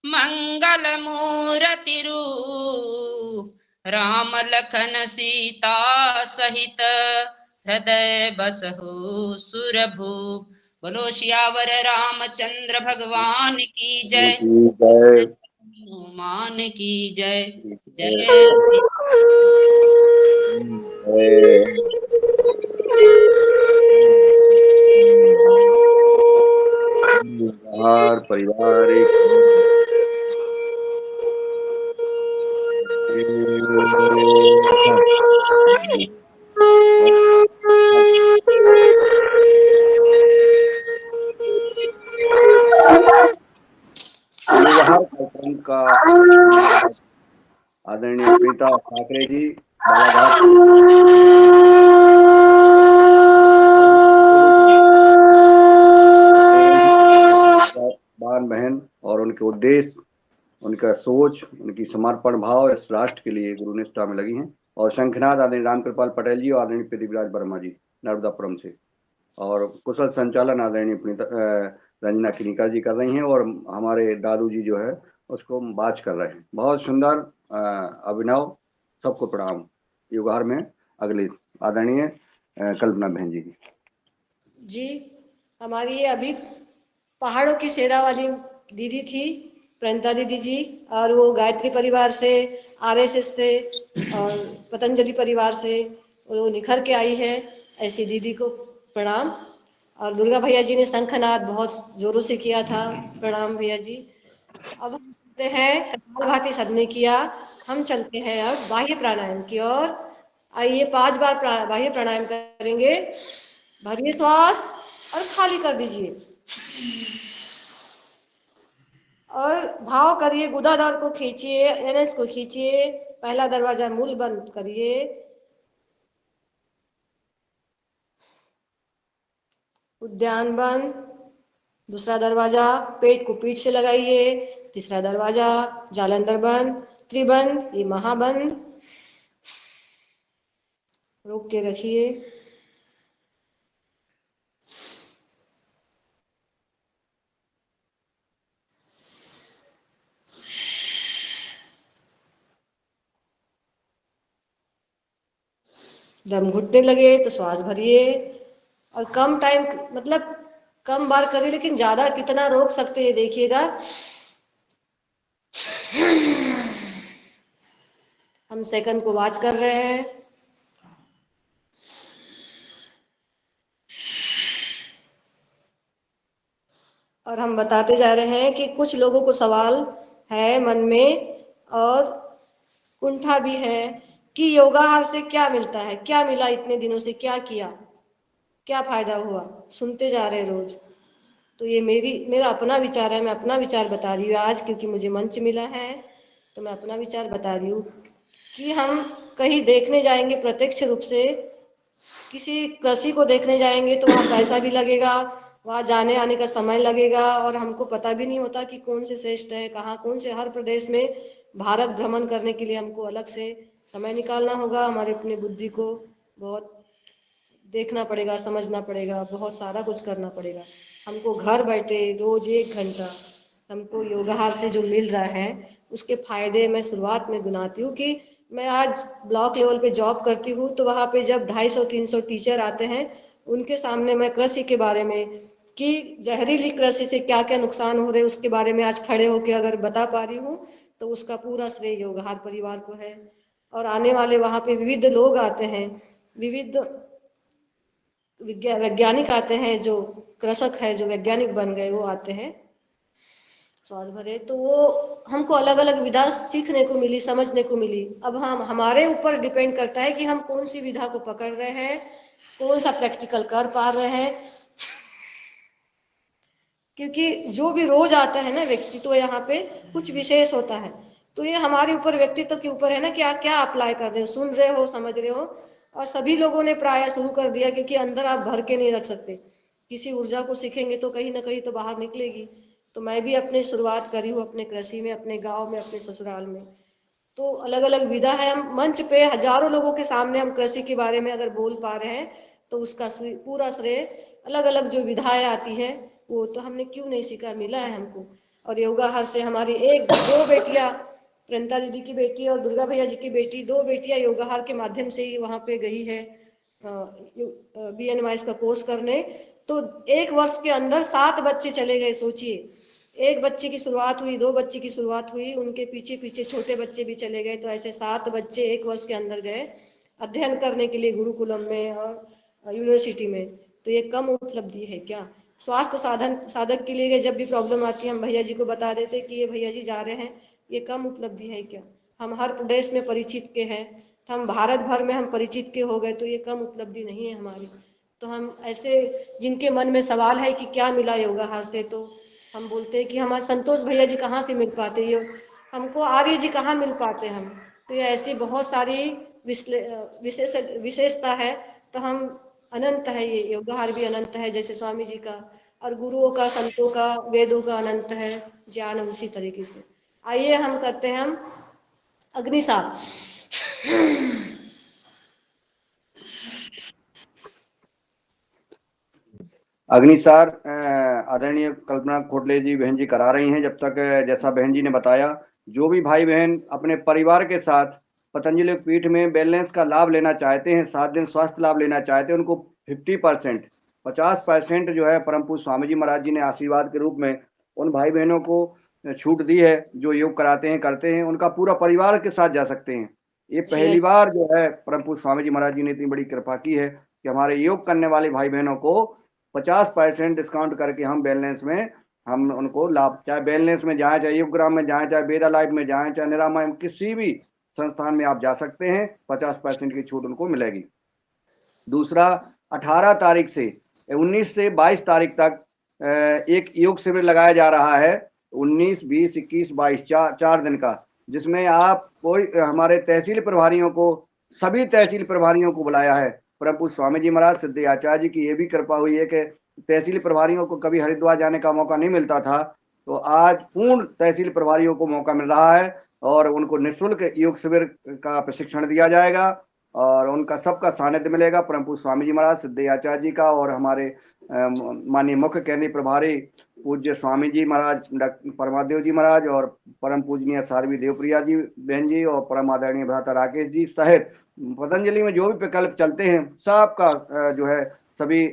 मंगल मूरति रूप। राम लखन सीता सहित, हृदय बसहु सुरभूप। बोलो सियावर रामचंद्र भगवान की जय, जय हनुमान की जय। जय जय श्री हर पारिवारिक युगहर कार्यक्रम का आदरणीय प्रीता ठाकरे जी बालाघाट बहन बहन और उनके उद्देश्य, उनका सोच, उनकी समर्पण भाव इस राष्ट्र के लिए गुरु निष्ठा में लगी हैं। और शंखनाद आदरणीय रामकृपाल पटेल जी और आदरणीय पृथ्वीराज वर्मा जी नर्मदापुरम से, और कुशल संचालन आदरणीय रंजना किनिकर जी कर रही हैं, और हमारे दादू जी जो है उसको बाज कर रहे हैं। बहुत सुंदर अभिनव, सबको प्रणाम। युगहर में अगले आदरणीय कल्पना बहन जी की जी, हमारी ये अभी पहाड़ों की सेरा वाली दीदी थी प्रणता दीदी जी, और वो गायत्री परिवार से, आरएसएस से और पतंजलि परिवार से वो निखर के आई है। ऐसी दीदी को प्रणाम। और दुर्गा भैया जी ने शंखनाद बहुत जोरों से किया था, प्रणाम भैया जी। अब हम चलते हैं, कपालभाति सबने किया, हम चलते हैं अब बाह्य प्राणायाम की ओर। आइए 5 बार बाह्य प्राणायाम करेंगे। भरिए श्वास और खाली कर दीजिए, और भाव करिए, गुदादार को खींचिए, एनएस को खींचिए। पहला दरवाजा मूल बंद करिए, उद्यान बंद। दूसरा दरवाजा पेट को पीठ से लगाइए। तीसरा दरवाजा जालंधर बंद, त्रिबंध, ये महाबंद। रोक के रखिए। दम घुटने लगे तो श्वास भरिए, और कम टाइम मतलब कम बार करिए, लेकिन ज्यादा कितना रोक सकते हैं देखिएगा। हम सेकंड को वॉच कर रहे हैं। और हम बताते जा रहे हैं कि कुछ लोगों को सवाल है मन में, और कुंठा भी है कि योगाहार से क्या मिलता है, क्या मिला, इतने दिनों से क्या किया, क्या फायदा हुआ। सुनते जा रहे रोज। तो ये मेरा अपना विचार है, मैं अपना विचार बता रही हूँ आज, क्योंकि मुझे मंच मिला है तो मैं अपना विचार बता रही हूँ कि हम कहीं देखने जाएंगे प्रत्यक्ष रूप से, किसी कृषि को देखने जाएंगे तो वहाँ पैसा भी लगेगा, वहाँ जाने आने का समय लगेगा, और हमको पता भी नहीं होता कि कौन से श्रेष्ठ है, कहाँ कौन से। हर प्रदेश में भारत भ्रमण करने के लिए हमको अलग से समय निकालना होगा। हमारे अपने बुद्धि को बहुत देखना पड़ेगा, समझना पड़ेगा, बहुत सारा कुछ करना पड़ेगा। हमको घर बैठे रोज 1 घंटा हमको योगाहार से जो मिल रहा है, उसके फायदे मैं शुरुआत में गिनाती हूँ कि मैं आज ब्लॉक लेवल पे जॉब करती हूँ, तो वहाँ पे जब 250-300 टीचर आते हैं, उनके सामने मैं कृषि के बारे में, कि जहरीली कृषि से क्या क्या नुकसान हो रहे, उसके बारे में आज खड़े होकर अगर बता पा रही हूँ, तो उसका पूरा श्रेय योगाहार परिवार को है। और आने वाले वहाँ पे विविध लोग आते हैं, विविध वैज्ञानिक आते हैं, जो कृषक है, जो वैज्ञानिक बन गए, वो आते हैं। श्वास भरे तो वो हमको अलग अलग विधा सीखने को मिली, समझने को मिली। अब हम हमारे ऊपर डिपेंड करता है कि हम कौन सी विधा को पकड़ रहे हैं, कौन सा प्रैक्टिकल कर पा रहे हैं। क्योंकि जो भी रोज आता है ना व्यक्ति, तो यहाँ पे कुछ विशेष होता है, तो ये हमारे ऊपर, व्यक्तित्व के ऊपर है ना, क्या क्या अप्लाई कर रहे हो, सुन रहे हो, समझ रहे हो। और सभी लोगों ने प्राय शुरू कर दिया, क्योंकि अंदर आप भर के नहीं रख सकते। किसी ऊर्जा को सीखेंगे तो कहीं ना कहीं तो बाहर निकलेगी। तो मैं भी अपनी शुरुआत करी हूँ अपने कृषि में, अपने गाँव में, अपने ससुराल में। तो अलग अलग विधा है। हम मंच पे हजारों लोगों के सामने हम कृषि के बारे में अगर बोल पा रहे हैं तो उसका पूरा श्रेय अलग अलग जो विधाएं आती है वो तो हमने क्यों नहीं सीखा, मिला है हमको। और योगा हार से हमारी एक दो बेटियां, प्रियंका दीदी की बेटी और दुर्गा भैया जी की बेटी, दो बेटियां योगाहार के माध्यम से ही वहां पे गई है BNMIS का कोर्स करने। तो एक वर्ष के अंदर 7 बच्चे चले गए, सोचिए। एक बच्चे की शुरुआत हुई, 2 बच्चे की शुरुआत हुई, उनके पीछे पीछे छोटे बच्चे भी चले गए। तो ऐसे 7 बच्चे एक वर्ष के अंदर गए अध्ययन करने के लिए गुरुकुलम में और यूनिवर्सिटी में। तो ये कम उपलब्धि है क्या? स्वास्थ्य साधक के लिए जब भी प्रॉब्लम आती है हम भैया जी को बता देते कि ये भैया जी जा रहे हैं, ये कम उपलब्धि है क्या? हम हर प्रदेश में परिचित के हैं, हम भारत भर में हम परिचित के हो गए, तो ये कम उपलब्धि नहीं है हमारी। तो हम ऐसे जिनके मन में सवाल है कि क्या मिला योगा हार से, तो हम बोलते हैं कि हमारे संतोष भैया जी कहाँ से मिल पाते, ये हमको आर्य जी कहाँ मिल पाते हम। तो ये ऐसी बहुत सारी विशेषता है। तो हम अनंत है, ये योगाहार भी अनंत है जैसे स्वामी जी का, और गुरुओं का, संतों का, वेदों का अनंत है ज्ञान उसी तरीके से। आइए हम करते हैं हम अग्निसार। अग्निसार आदरणीय कल्पना खोटले जी बहन जी करा रही हैं। जब तक जैसा बहन जी ने बताया, जो भी भाई बहन अपने परिवार के साथ पतंजलि पीठ में बैलेंस का लाभ लेना चाहते हैं, 7 दिन स्वास्थ्य लाभ लेना चाहते हैं, उनको 50% 50% जो है परम पूज्य स्वामी जी महाराज जी ने आशीर्वाद के रूप में उन भाई बहनों को छूट दी है जो योग कराते हैं, करते हैं। उनका पूरा परिवार के साथ जा सकते हैं। ये पहली बार जो है परम पूज्य स्वामी जी महाराज जी ने इतनी बड़ी कृपा की है कि हमारे योग करने वाले भाई बहनों को 50% डिस्काउंट करके हम बैलेंस में हम उनको लाभ, चाहे बैलेंस में जाए, चाहे युगग्राम में जाए, चाहे वेदा लाइफ में जाए, चाहे निरामय में, किसी भी संस्थान में आप जा सकते हैं, 50% की छूट उनको मिलेगी। दूसरा, 18 तारीख से 19 से 22 तारीख तक एक योग शिविर लगाया जा रहा है। 19, 20, 21, 22 चार दिन का, जिसमें आप कोई हमारे तहसील प्रभारियों को, सभी तहसील प्रभारियों को बुलाया है। परम पूज्य स्वामी जी महाराज सिद्धि आचार्य जी की ये भी कृपा हुई है कि तहसील प्रभारियों को कभी हरिद्वार जाने का मौका नहीं मिलता था, तो आज पूर्ण तहसील प्रभारियों को मौका मिल रहा है और उनको निःशुल्क योग शिविर का प्रशिक्षण दिया जाएगा और उनका सबका सानिध्य मिलेगा। परम पूज्य स्वामी जी महाराज सिद्धि आचार्य जी का और हमारे माननीय मुख्य केंद्रीय प्रभारी पूज्य स्वामी जी महाराज परमादेव जी महाराज और परम पूजनीय साध्वी देवप्रिया जी बहन जी और परम आदरणीय भ्राता राकेश जी सहित पतंजलि में जो भी प्रकल्प चलते हैं सबका जो है सभी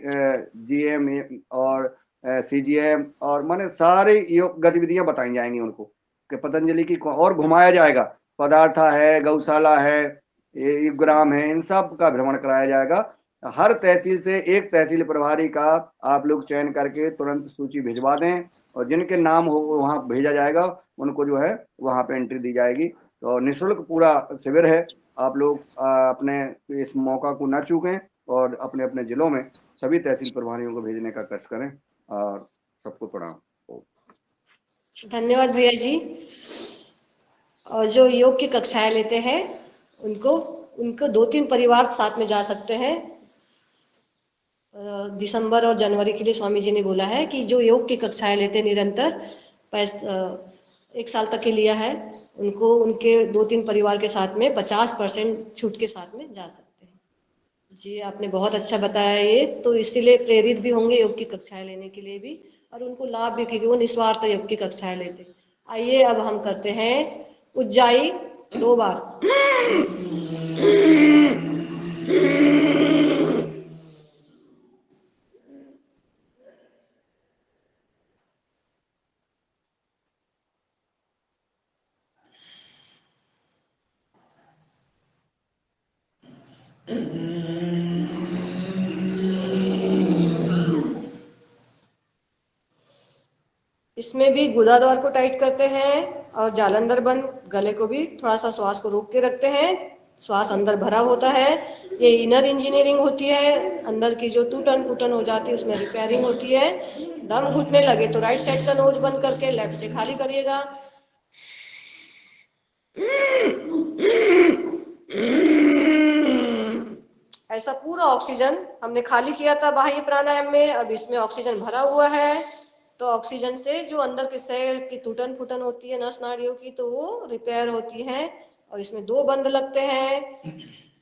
GM और CGM और माने सारी योग गतिविधियां बताई जाएंगी उनको कि पतंजलि की और घुमाया जाएगा। पदार्था है, गौशाला है, युगग्राम है, इन सब का भ्रमण कराया जाएगा। हर तहसील से एक तहसील प्रभारी का आप लोग चयन करके तुरंत सूची भिजवा दें और जिनके नाम हो वहाँ भेजा जाएगा, उनको जो है वहाँ पे एंट्री दी जाएगी। तो निःशुल्क पूरा शिविर है। आप लोग अपने इस मौका को न चूकें और अपने अपने जिलों में सभी तहसील प्रभारियों को भेजने का कष्ट करें और सबको प्रणाम। धन्यवाद भैया जी। और जो योग की कक्षाएं लेते हैं उनको 2-3 परिवार साथ में जा सकते हैं। दिसंबर और जनवरी के लिए स्वामी जी ने बोला है कि जो योग की कक्षाएं लेते निरंतर 1 साल तक के लिया है, उनको उनके 2-3 परिवार के साथ में 50% छूट के साथ में जा सकते हैं। जी आपने बहुत अच्छा बताया ये, तो इसीलिए प्रेरित भी होंगे योग की कक्षाएं लेने के लिए भी और उनको लाभ भी, क्योंकि वो निस्वार्थ योग की कक्षाएं लेते। आइए अब हम करते हैं उज्जाई 2 बार। इसमें भी गुदाद्वार को टाइट करते हैं और जालंधर बंद, गले को भी थोड़ा सा श्वास को रोक के रखते हैं। श्वास अंदर भरा होता है, ये इनर इंजीनियरिंग होती है। अंदर की जो टूटन फूटन हो जाती है उसमें रिपेयरिंग होती है। दम घुटने लगे तो राइट साइड का नोज बंद करके लेफ्ट से खाली करिएगा। ऐसा पूरा ऑक्सीजन हमने खाली किया था बाह्य प्राणायाम में, अब इसमें ऑक्सीजन भरा हुआ है। तो ऑक्सीजन से जो अंदर के सेल की टूटन फूटन होती है नस नाड़ियों की, तो वो रिपेयर होती है और इसमें 2 बंद लगते हैं,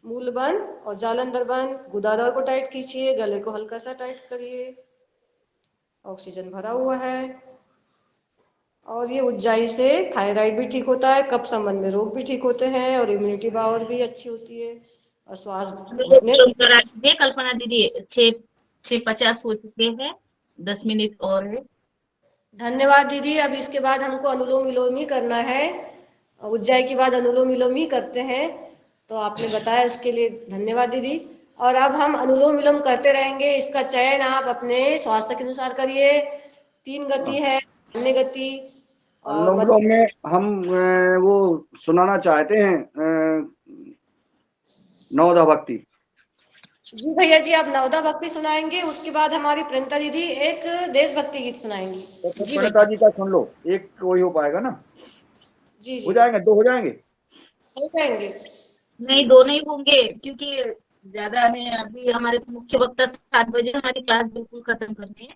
मूल बंद और जालंधर बंद। गुदादार को टाइट खींचिए, गले को हल्का सा टाइट करिए। ऑक्सीजन भरा हुआ है। और ये उज्जाई से थायराइड भी ठीक होता है, कफ संबंधी रोग भी ठीक होते हैं और इम्यूनिटी पावर भी अच्छी होती है। और श्वास घुटने करा दीजिए कल्पना दीदी, 6:50 हो चुके हैं, 10 मिनट और है। धन्यवाद दीदी। अब इसके बाद हमको अनुलोम विलोम ही करना है। उज्जाई के बाद अनुलोम विलोम ही करते हैं, तो आपने बताया उसके लिए धन्यवाद दीदी। और अब हम अनुलोम विलोम करते रहेंगे। इसका चयन आप अपने स्वास्थ्य के अनुसार करिए। 3 गति है, अन्य गति और अनुलोम विलोम में हम वो सुनाना चाहते हैं नवदा भक्ति। जी भैया जी, आप नवदा भक्ति सुनाएंगे, उसके बाद हमारी प्रियंका दीदी एक देशभक्ति गीत सुनाएंगी। तो जी प्रणता भैया जी का सुन लो, एक कोई हो पाएगा ना? जी हो जी जाएंगे, 2 हो जाएंगे। हो जाएंगे। नहीं, 2 नहीं होंगे, क्योंकि ज्यादा हमें अभी हमारे मुख्य वक्ता 7 बजे हमारी क्लास बिल्कुल खत्म करनी है।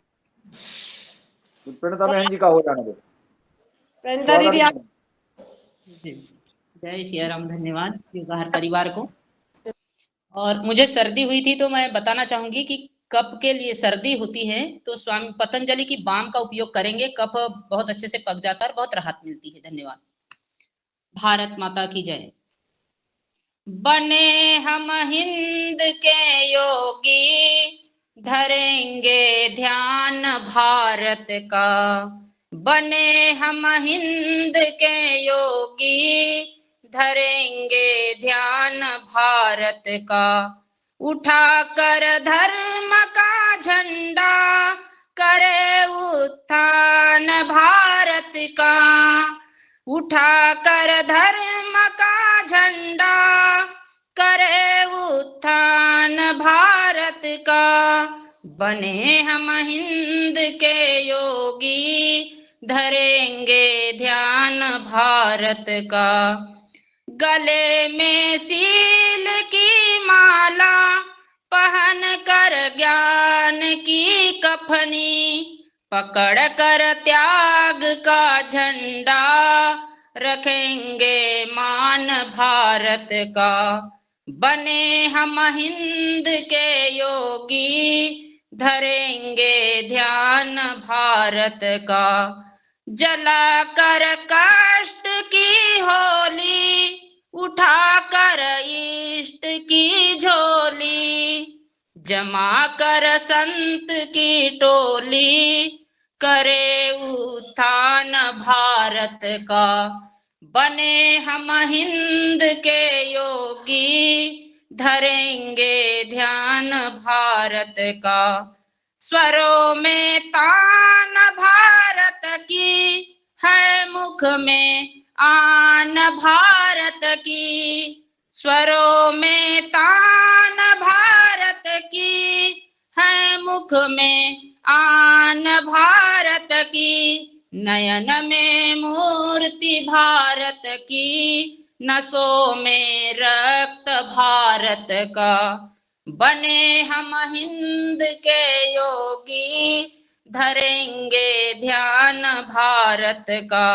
तो प्रणता बहन जी का हो जाने दो। प्रियंका ज्यादा दीदी नहीं आप होना। जी, जय श्री राम। धन्यवाद युगाहर परिवार को। और मुझे सर्दी हुई थी, तो मैं बताना चाहूंगी कि कफ के लिए सर्दी होती है तो स्वामी पतंजलि की बाम का उपयोग करेंगे, कफ बहुत अच्छे से पक जाता है और बहुत राहत मिलती है। धन्यवाद। भारत माता की जय। बने हम हिंद के योगी, धरेंगे ध्यान भारत का। बने हम हिंद के योगी, धरेंगे ध्यान भारत का। उठा कर धर्म का झंडा, करे उत्थान भारत का। उठा कर धर्म का झंडा, करे उत्थान भारत का। बने हम हिंद के योगी, धरेंगे ध्यान भारत का। गले में सील की माला, पहन कर ज्ञान की कफनी। पकड़ कर त्याग का झंडा, रखेंगे मान भारत का। बने हम हिंद के योगी, धरेंगे ध्यान भारत का। जला कर कष्ट की होली, उठा कर इष्ट की झोली। जमा कर संत की टोली, करे उत्थान भारत का। बने हम हिंद के योगी, धरेंगे ध्यान भारत का। स्वरों में तान भारत की, है मुख में आन भारत की। स्वरों में तान भारत की, है मुख में आन भारत की। नयन में मूर्ति भारत की, नसों में रक्त भारत का। बने हम हिंद के योगी, धरेंगे ध्यान भारत का।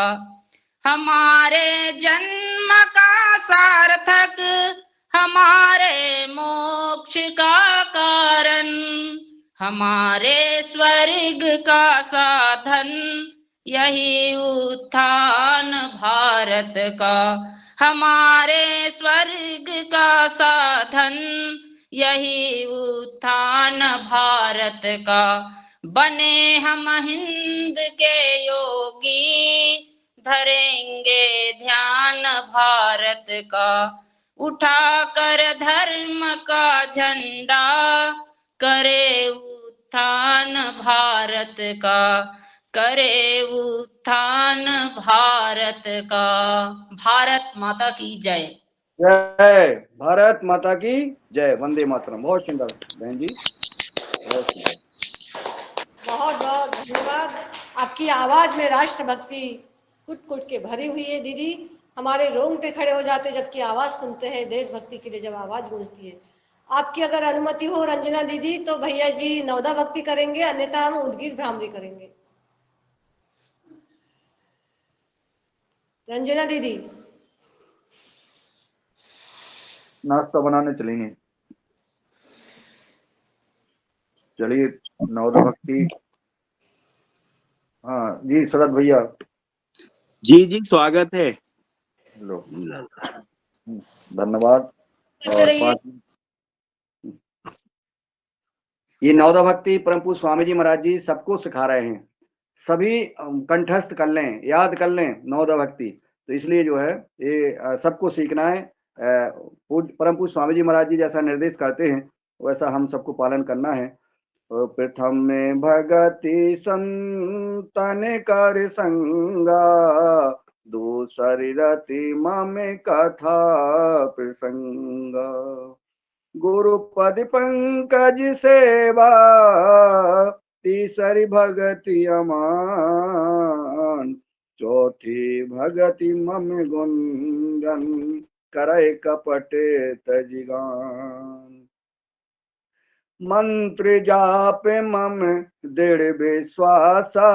हमारे जन्म का सार्थक, हमारे मोक्ष का कारण। हमारे स्वर्ग का साधन, यही उत्थान भारत का। हमारे स्वर्ग का साधन, यही उत्थान भारत का। बने हम हिंद के योगी, धरेंगे ध्यान भारत का। उठा कर धर्म का झंडा, करे उत्थान भारत का। करे उत्थान भारत का। भारत माता की जय। जय भारत माता की जय। वंदे मातरम। बहुत सुंदर बहन जी, बहुत सुंदर। बहुत बहुत धन्यवाद। आपकी आवाज में राष्ट्रभक्ति कुट कुट के भरी हुई है दीदी। हमारे रोंगटे खड़े हो जाते जबकि आवाज सुनते हैं देशभक्ति के लिए, जब आवाज गूंजती है। आपकी अगर अनुमति हो रंजना दीदी, तो भैया जी नवदा भक्ति करेंगे, अन्यथा हम उद्गीत भ्रामरी करेंगे। रंजना दीदी। नाश्ता बनाने चलेंगे। चलिए, नवोदय भक्ति। हाँ जी, शरद भैया। जी जी, स्वागत है। लो, धन्यवाद। करते और रहिए। 5 ये नवोदय भक्ति परम पूज्य स्वामी जी महाराज जी सबको सिखा रहे हैं। सभी कंठस्थ कर लें, याद कर लें नवोदय भक्ति। तो इसलिए जो है ये सबको सीखना है। परम पूज्य स्वामी जी महाराज जी जैसा निर्देश करते हैं वैसा हम सबको पालन करना है। प्रथम में भगति संतन कर संगा, दूसरी रति मम कथा प्रसंगा। गुरुपद पंकज सेवा, तीसरी भगति अमान, चौथी भगति मम गुंजन, करे कपट तजिगान। मंत्र जाप मम दृढ़ विश्वासा,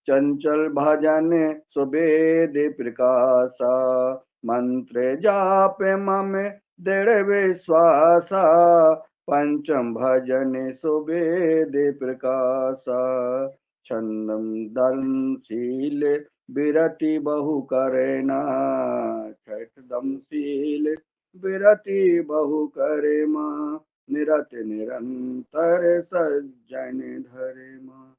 चंचल भजन सुबेद प्रकाशा। मंत्र जाप मम दृढ़ विश्वासा, पंचम भजन सुबेद प्रकाशा। छंदम दमशील विरति बहु करना, छठदम शील विरति बहु करे माँ। निरत निरंतर सज्जन धरे माँ।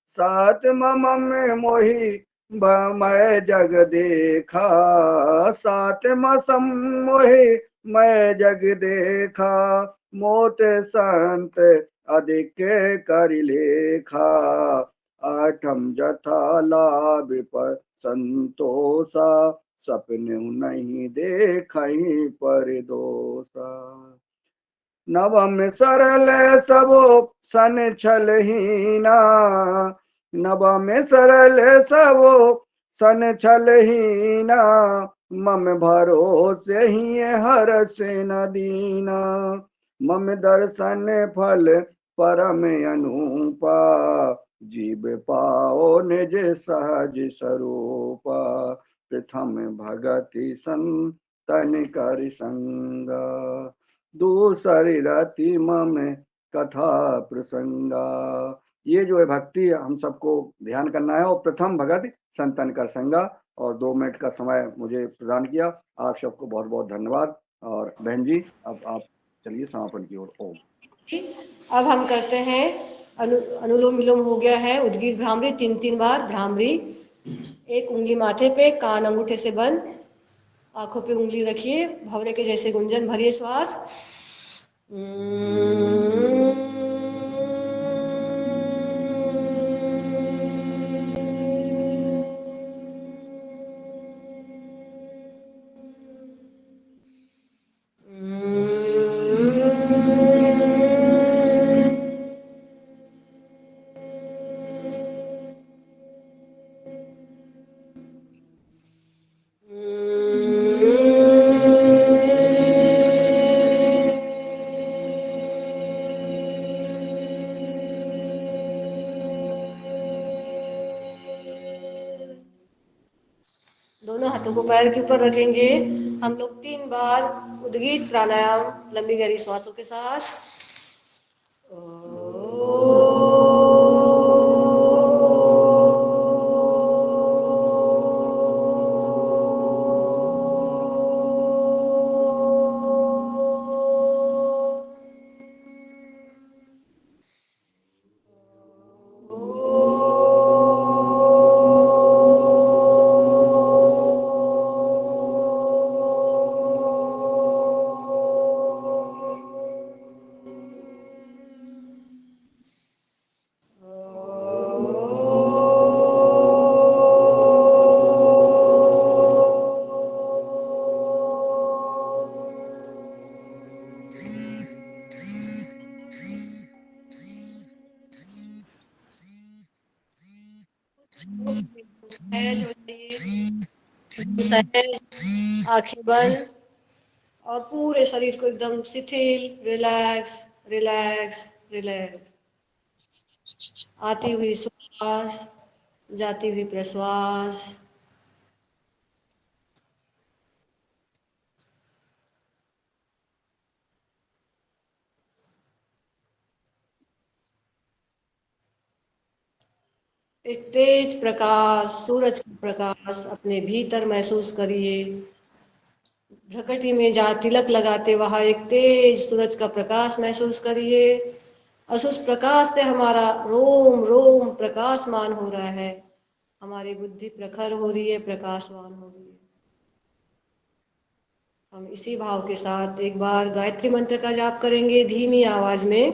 सात मम में मोहि मैं जग देखा, सात मसम मोहि मैं जग देखा। मोत संत अधिक कर लेखा, आठम जथा लाभ पर संतोषा। सपने नहीं देखहि पर दोषा। नवम सरल सबो सन छलहीना, नवम सरल सबो सन छलहीना। मम भरोसे ही हर से न दीना, मम दर्शन फल परम अनुपा। जीव पाओ निज सहज स्वरूपा, प्रथम भगति संतन कर संगा। दूसरी रति मम कथा प्रसंगा। ये जो है भक्ति हम सबको ध्यान करना है। और प्रथम भगत संतन कर संगा। और 2 मिनट का समय मुझे प्रदान किया, आप सबको बहुत बहुत धन्यवाद। और बहन जी अब आप चलिए समापन की ओर। ओम। अब हम करते हैं अनुलोम विलोम हो गया है। उद्गीत भ्रामरी 3 बार भ्रामरी। एक उंगली माथे पे, कान अंगूठे से बंद, आंखों पे उंगली रखिए, भंवरे के जैसे गुंजन भरिए श्वास। दोनों हाथों को पैर के ऊपर रखेंगे। हम लोग 3 बार उद्गीत प्राणायाम लंबी गहरी श्वासों के साथ। सहज हो जाइए, सहज, आंखें बंद और पूरे शरीर को एकदम शिथिल, रिलैक्स रिलैक्स रिलैक्स। आती हुई श्वास, जाती हुई प्रश्वास। एक तेज प्रकाश, सूरज का प्रकाश अपने भीतर महसूस करिए। भ्रकटी में जहाँ तिलक लगाते वहाँ एक तेज सूरज का प्रकाश महसूस करिए। और उस प्रकाश से हमारा रोम रोम प्रकाशमान हो रहा है, हमारी बुद्धि प्रखर हो रही है, प्रकाशवान हो रही है। हम इसी भाव के साथ एक बार गायत्री मंत्र का जाप करेंगे धीमी आवाज में।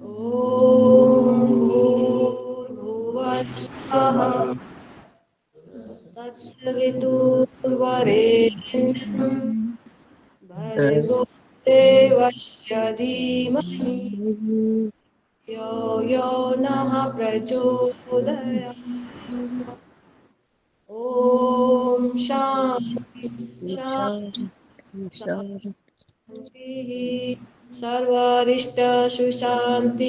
ओम भूर्भुवः स्वः तत्सवितुर्वरेण्यं भर्गो देवस्य धीमहि यो यो नः प्रचोदयात्। ओम शांति शांति शांतिः। सर्वरिष्ट सुशांतिर्भवतु।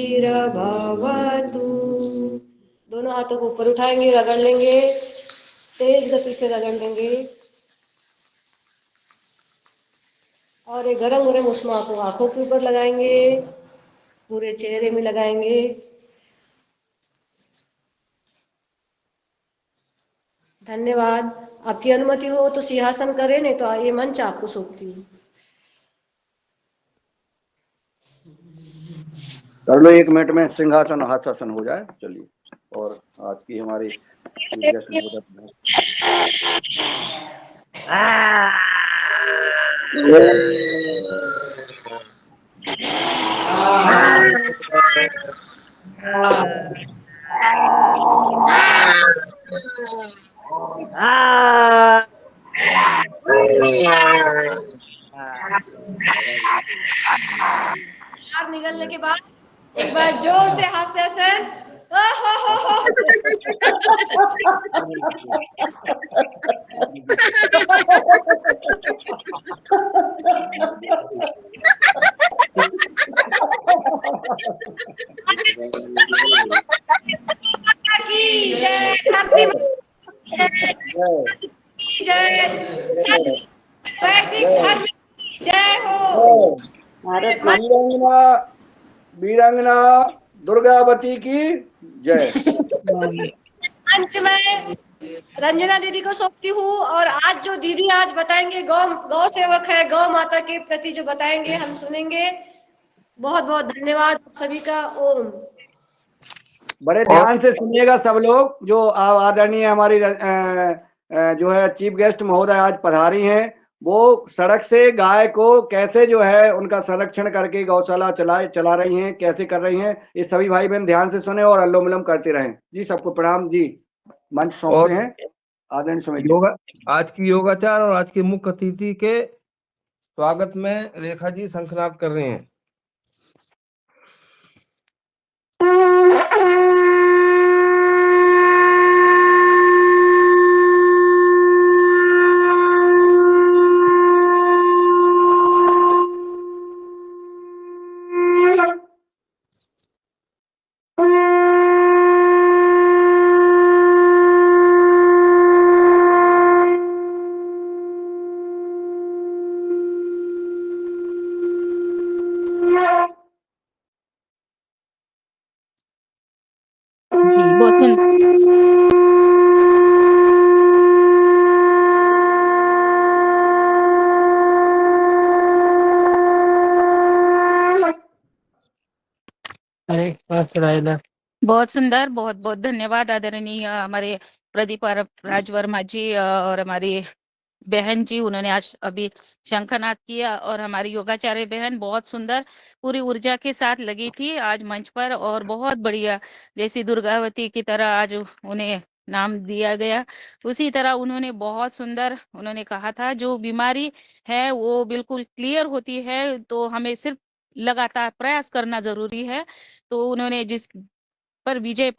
दोनों हाथों को ऊपर उठाएंगे, रगड़ लेंगे, तेज गति से रगड़ लेंगे और एक गरम गरम उष्मा को आंखों के ऊपर लगाएंगे, पूरे चेहरे में लगाएंगे। धन्यवाद। आपकी अनुमति हो तो सिंहासन करें, नहीं तो ये मंच आपको सौंपती हूँ। कर लो 1 मिनट में सिंहासन हास्यासन हो जाए। चलिए, और आज की हमारी बाहर निकलने के बाद एक बार जोर से हास्यासन। की जय, धरती की जय, वैदिक धर्म की जय हो। वीरांगना दुर्गावती की जय। मंच में रंजना दीदी को सौंपती हूँ। और आज जो दीदी आज बताएंगे, गौ सेवक है, गौ माता के प्रति जो बताएंगे हम सुनेंगे। बहुत बहुत धन्यवाद सभी का। ओम। बड़े ध्यान से सुनिएगा सब लोग। जो आदरणीय हमारी जो है चीफ गेस्ट महोदय आज पधारी हैं, वो सड़क से गाय को कैसे जो है उनका संरक्षण करके गौशाला चला रही हैं, कैसे कर रही हैं, ये सभी भाई बहन ध्यान से सुने और अल्लोम विलोम करते रहें। जी सबको प्रणाम जी। मंच सौंपते हैं आदरणीय स्वामी जी। आज की योगाचार और आज के मुख्य अतिथि के स्वागत में रेखा जी शंखनाद कर रहे हैं। जी बहुत सुंदर। बहुत सुंदर, बहुत बहुत धन्यवाद आदरणीय हमारे प्रदीप राज वर्मा जी और हमारी बहन जी, उन्होंने आज अभी शंखनाद किया। और हमारी योगाचार्य बहन बहुत सुंदर पूरी ऊर्जा के साथ लगी थी आज मंच पर, और बहुत बढ़िया, जैसी दुर्गावती की तरह आज उन्हें नाम दिया गया, उसी तरह उन्होंने बहुत सुंदर उन्होंने कहा था जो बीमारी है वो बिल्कुल क्लियर होती है, तो हमें सिर्फ लगातार प्रयास करना जरूरी है। तो उन्होंने जिस पर विजय